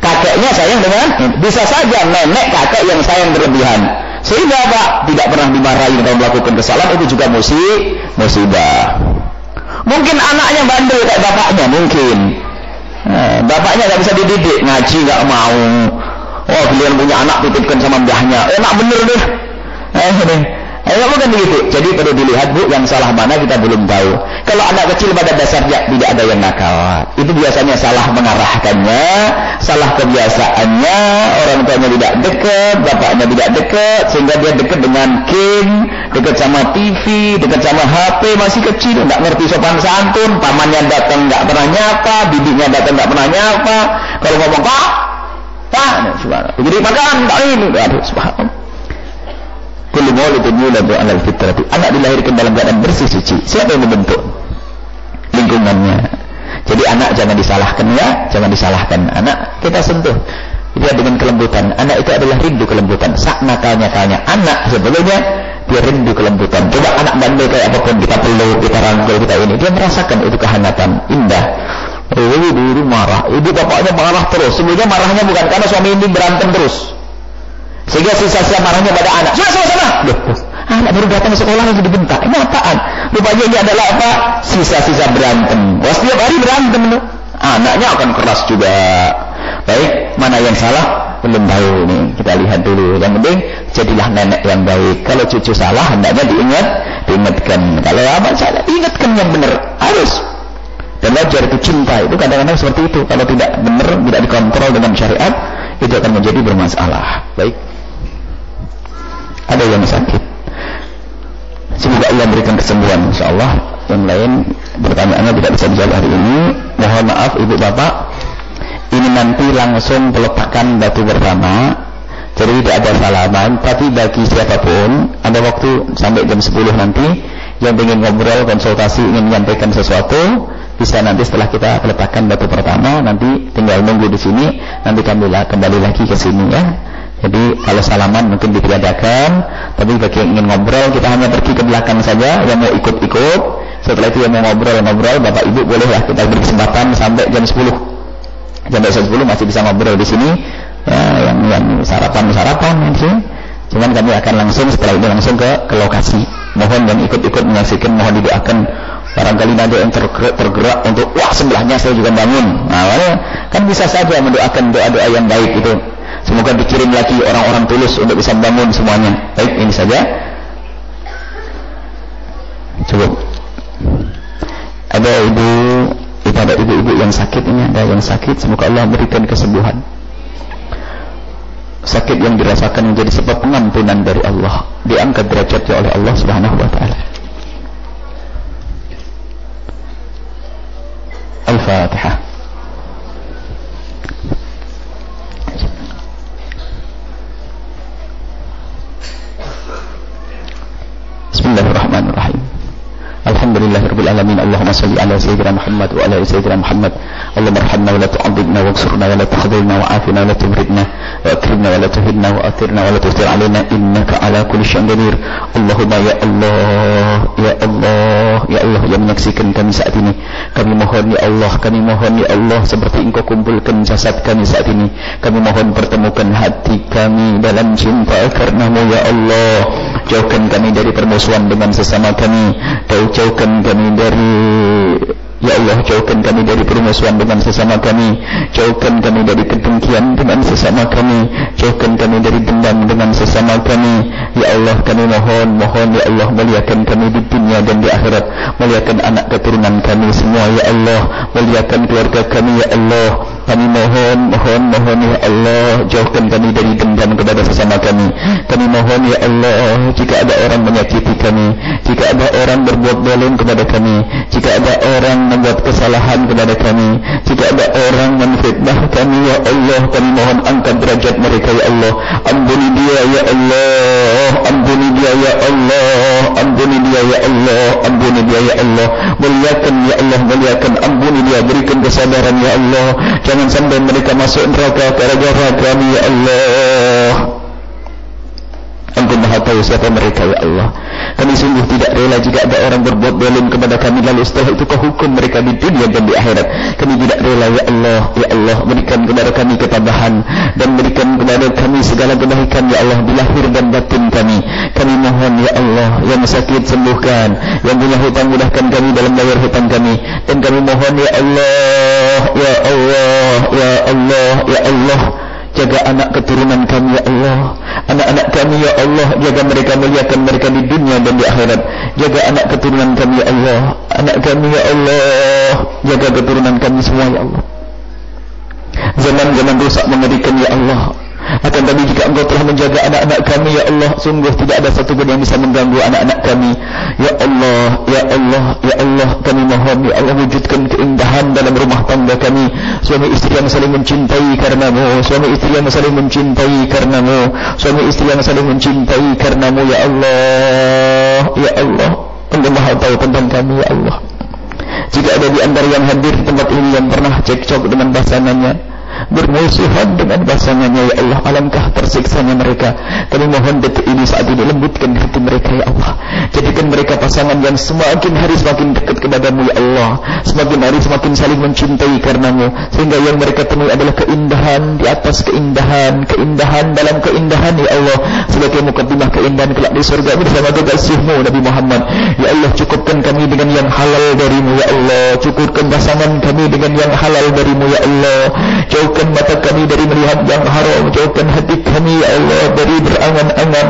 Speaker 2: Kakeknya sayang dengan, bisa saja nenek kakek yang sayang berlebihan, sehingga Pak tidak pernah dimarahi kalau melakukan kesalahan, itu juga musibah. Mungkin anaknya bandel kayak bapaknya, mungkin bapaknya nggak bisa dididik, ngaji nggak mau. Oh, kalian punya anak titipkan sama mbahnya, enak bener deh. Bukan begitu. Jadi perlu dilihat Bu, yang salah mana kita belum tahu. Kalau anak kecil pada dasarnya tidak ada yang nakal, itu biasanya salah mengarahkannya, salah kebiasaannya, orang tuanya tidak dekat, bapaknya tidak dekat, sehingga dia dekat dengan game, dekat sama TV, dekat sama HP, masih kecil, nggak ngerti sopan santun, pamannya datang nggak pernah nyapa, bibinya datang nggak pernah nyapa. Kalau ngomong Pak, jadi makan, tak ini, aduh subhanallah. Kullu maulidin yuladu 'alal fitrati. Anak dilahirkan dalam keadaan bersih suci. Siapa yang membentuk? Lingkungannya. Jadi anak jangan disalahkan ya, jangan disalahkan. Anak kita sentuh dia dengan kelembutan. Anak itu adalah rindu kelembutan. Sak nakalnya anak sebetulnya dia rindu kelembutan. Coba anak bandel kayak apapun kita peluk, kita rangkul, kita ini, dia merasakan itu kehangatan indah. Dulu marah, ibu bapaknya marah terus. Sebenarnya marahnya bukan karena suami ini berantem terus, sehingga sisa-sisa marahnya pada anak. Sana. Anak baru datang ke sekolah lagi dibentak. Ini apaan? Rupanya ini adalah apa? Sisa-sisa berantem. Wah, setiap hari berantem tuh. Anaknya akan keras juga. Baik, mana yang salah? Belum tahu nih. Kita lihat dulu. Yang penting jadilah nenek yang baik. Kalau cucu salah, hendaknya diingatkan. Kalau apa salah, ingatkan yang benar. Harus. Dan wajar itu cinta itu kadang-kadang seperti itu. Kalau tidak benar, tidak dikontrol dengan syariat, itu akan menjadi bermasalah. Baik. Ada yang sakit. Semoga Allah berikan kesembuhan, insyaallah. Yang lain pertanyaannya tidak bisa dijawab hari ini. Mohon maaf ibu bapak. Ini nanti langsung peletakan batu pertama. Jadi tidak ada salaman. Tapi bagi siapapun ada waktu sampai jam 10 nanti yang ingin ngobrol, konsultasi, ingin menyampaikan sesuatu, bisa nanti setelah kita letakkan batu pertama, nanti tinggal nunggu di sini, nanti kembali lagi ke sini ya. Jadi kalau salaman mungkin ditiadakan, tapi bagi yang ingin ngobrol kita hanya pergi ke belakang saja, yang mau ikut-ikut. Setelah itu yang mau ngobrol, Bapak Ibu bolehlah kita beri kesempatan sampai jam 10. Sampai jam 10 masih bisa ngobrol di sini. Ya, yang sarapan nanti. Cuman kami akan langsung setelah ini langsung ke lokasi. Mohon yang ikut-ikut menyaksikan, mohon didoakan. Barangkali ada yang tergerak untuk wah sebelahnya saya juga bangun. Nah, kan bisa saja mendoakan doa-doa yang baik itu. Semoga dikirim lagi orang-orang tulus untuk bisa bangun semuanya. Baik, ini saja. Cukup. Ada ibu-ibu yang sakit ini, ada yang sakit. Semoga Allah berikan kesembuhan. Sakit yang dirasakan menjadi sebab pengampunan dari Allah, diangkat derajatnya oleh Allah Subhanahu wa taala. Al-Fatihah. Bismillahirrahmanirrahim. Alhamdulillahirabbil alamin. Allahumma shalli ala sayyidina Muhammad wa ala ali sayyidina Muhammad. Allahumma arhamna wa la tu'adzibna waghfirna wa la tahdhilna wa afina wa la tubridna wa akrimna wa la tuhidna wa athirna wa la tusir alaina innaka ala kulli syai'in qadir. Allahumma ya Allah, ya Allah, ya Allah yang menyaksikan kami saat ini. Kami mohon ya Allah seperti Engkau kumpulkan jasad kami saat ini. Kami mohon pertemukan hati kami dalam cinta karena-Mu ya Allah. Jauhkan kami dari permusuhan dengan sesama kami. Jauhkan kami dari ya Allah, jauhkan kami dari permusuhan dengan sesama kami. Jauhkan kami dari kedengkian dengan sesama kami. Jauhkan kami dari dendam dengan sesama kami. Ya Allah, kami mohon ya Allah, muliakan kami di dunia dan di akhirat. Muliakan anak keturunan kami semua ya Allah. Muliakan keluarga kami ya Allah. Kami mohon ya Allah, jauhkan kami dari dendam kepada sesama kami. Kami mohon ya Allah, jika ada orang menyakiti kami, jika ada orang berbuat zalim kepada kami, jika ada orang membuat kesalahan kepada kami, jika ada orang menfitnah kami ya Allah, kami mohon angkat derajat mereka ya Allah. Ampuni dia ya Allah, ampuni dia ya Allah, ampuni dia ya Allah, ampuni dia ya Allah. Muliakan ya Allah, muliakan, ampuni dia, berikan kesabaran ya Allah. Jangan sampai mereka masuk neraka gara-gara kami ya Allah. Engkau Maha tahu siapa mereka ya Allah. Kami sungguh tidak rela jika ada orang berbuat zalim kepada kami lalu setelah itu Kau hukum mereka di dunia dan di akhirat. Kami tidak rela ya Allah. Ya Allah, berikan kepada kami ketabahan dan berikan kepada kami segala kebaikan ya Allah di lahir dan batin kami. Kami mohon ya Allah, yang sakit sembuhkan, yang punya hutang mudahkan kami dalam bayar hutang kami. Dan kami mohon ya Allah, ya Allah, ya Allah, ya Allah, jaga anak keturunan kami ya Allah. Anak-anak kami ya Allah, jaga mereka, muliakan mereka di dunia dan di akhirat. Jaga anak keturunan kami ya Allah. Anak kami ya Allah, jaga keturunan kami semua ya Allah. Zaman-zaman rusak mengerikan ya Allah. Akan tapi jika Engkau telah menjaga anak-anak kami ya Allah, sungguh tidak ada satu pun yang bisa mengganggu anak-anak kami ya Allah, ya Allah, ya Allah. Kami mohon ya Allah, wujudkan keindahan dalam rumah tangga kami. Suami istri yang saling mencintai karena-Mu, suami istri yang saling mencintai karena-Mu, suami istri yang saling mencintai karena-Mu ya Allah, ya Allah. Engkau Maha tahu tentang kami ya Allah. Jika ada di antara yang hadir di tempat ini yang pernah cekcok dengan pasangannya, bermusuhan dengan pasangannya ya Allah. Alangkah tersiksanya mereka. Kami mohon detik ini saat ini lembutkan hati mereka ya Allah. Jadikan mereka pasangan yang semakin hari semakin dekat kepadamu ya Allah, semakin hari semakin saling mencintai karenamu, sehingga yang mereka temui adalah keindahan di atas keindahan, keindahan dalam keindahan ya Allah, sebagai mukaddimah keindahan kelak di surga bersama kekasihmu Nabi Muhammad ya Allah. Cukupkan kami dengan yang halal darimu ya Allah, cukupkan pasangan kami dengan yang halal darimu ya Allah. Jauhkan mata kami dari melihat yang haram, jauhkan hati kami ya Allah dari berangan-angan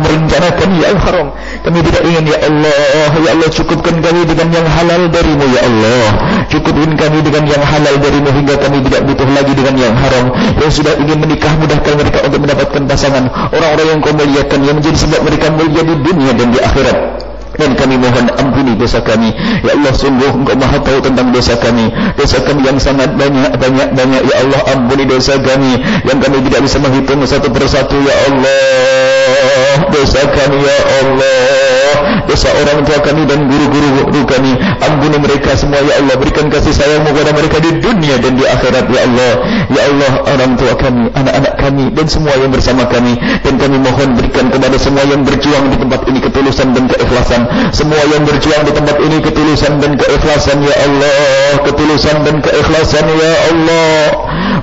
Speaker 2: merencanakan yang haram. Kami tidak ingin ya Allah, ya Allah cukupkan kami dengan yang halal darimu ya Allah, cukupkan kami dengan yang halal darimu hingga kami tidak butuh lagi dengan yang haram. Yang sudah ingin menikah, mudahkan mereka untuk mendapatkan pasangan orang-orang yang kau muliakan, yang menjadi sebab mereka mulia di dunia dan di akhirat. Dan kami mohon ampuni dosa kami ya Allah, sungguh Engkau maha tahu tentang dosa kami yang sangat banyak ya Allah. Ampuni dosa kami yang kami tidak bisa menghitung satu persatu ya Allah. Dosa kami ya Allah, dosa orang tua kami dan guru-guru kami, ampuni mereka semua ya Allah. Berikan kasih sayangmu kepada mereka di dunia dan di akhirat ya Allah. Ya Allah, orang tua kami, anak-anak kami dan semua yang bersama kami. Dan kami mohon berikan kepada semua yang berjuang di tempat ini ketulusan dan keikhlasan, semua yang berjuang di tempat ini ketulusan dan keikhlasan ya Allah, ketulusan dan keikhlasan ya Allah.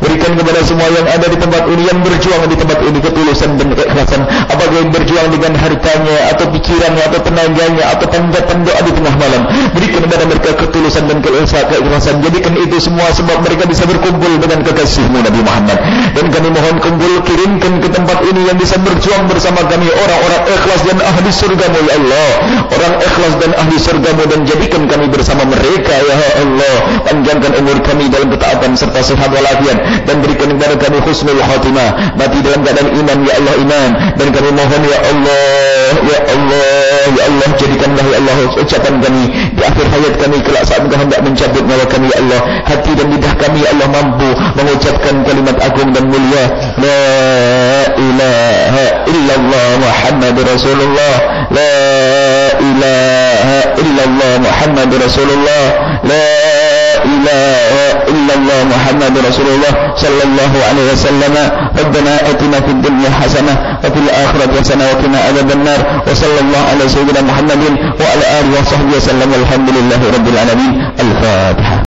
Speaker 2: Berikan kepada semua yang ada di tempat ini, yang berjuang di tempat ini ketulusan dan keikhlasan, apakah yang berjuang dengan hartanya atau pikirannya atau tenaganya atau panjatan doa di tengah malam. Berikan kepada mereka ketulusan dan keikhlasan. Jadikan itu semua sebab mereka bisa berkumpul dengan kekasihmu Nabi Muhammad. Dan kami mohon kumpul, kirimkan ke tempat ini yang bisa berjuang bersama kami orang-orang ikhlas dan ahli surgamu ya Allah, orang ikhlas dan ahli surgamu, dan jadikan kami bersama mereka ya Allah. Panjangkan umur kami dalam ketaatan serta sehat walafiat, dan berikan kepada kami husnul khatimah, mati dalam keadaan iman ya Allah, iman. Dan kami mohon ya Allah, ya Allah, ya Allah, jadikanlah ya Allah ucapan kami di akhir hayat kami kelak saat Engkau hendak mencabut nyawa kami ya Allah, hati dan lidah kami ya Allah mampu mengucapkan kalimat agung dan mulia la ilaha illallah Muhammadur Rasulullah, la ilaha illallah Muhammadur Rasulullah, la ilaha illallah Muhammadur Rasulullah sallallahu alaihi wasallam. Rabbana atina fid dunya hasanah wa fil akhirati hasanah wa qina adzabannar. Wa sallallahu ala sayyidina Muhammadin wa ala alihi wa sahbihi wasallam. Alhamdulillahi rabbil alamin. Al-Fatihah.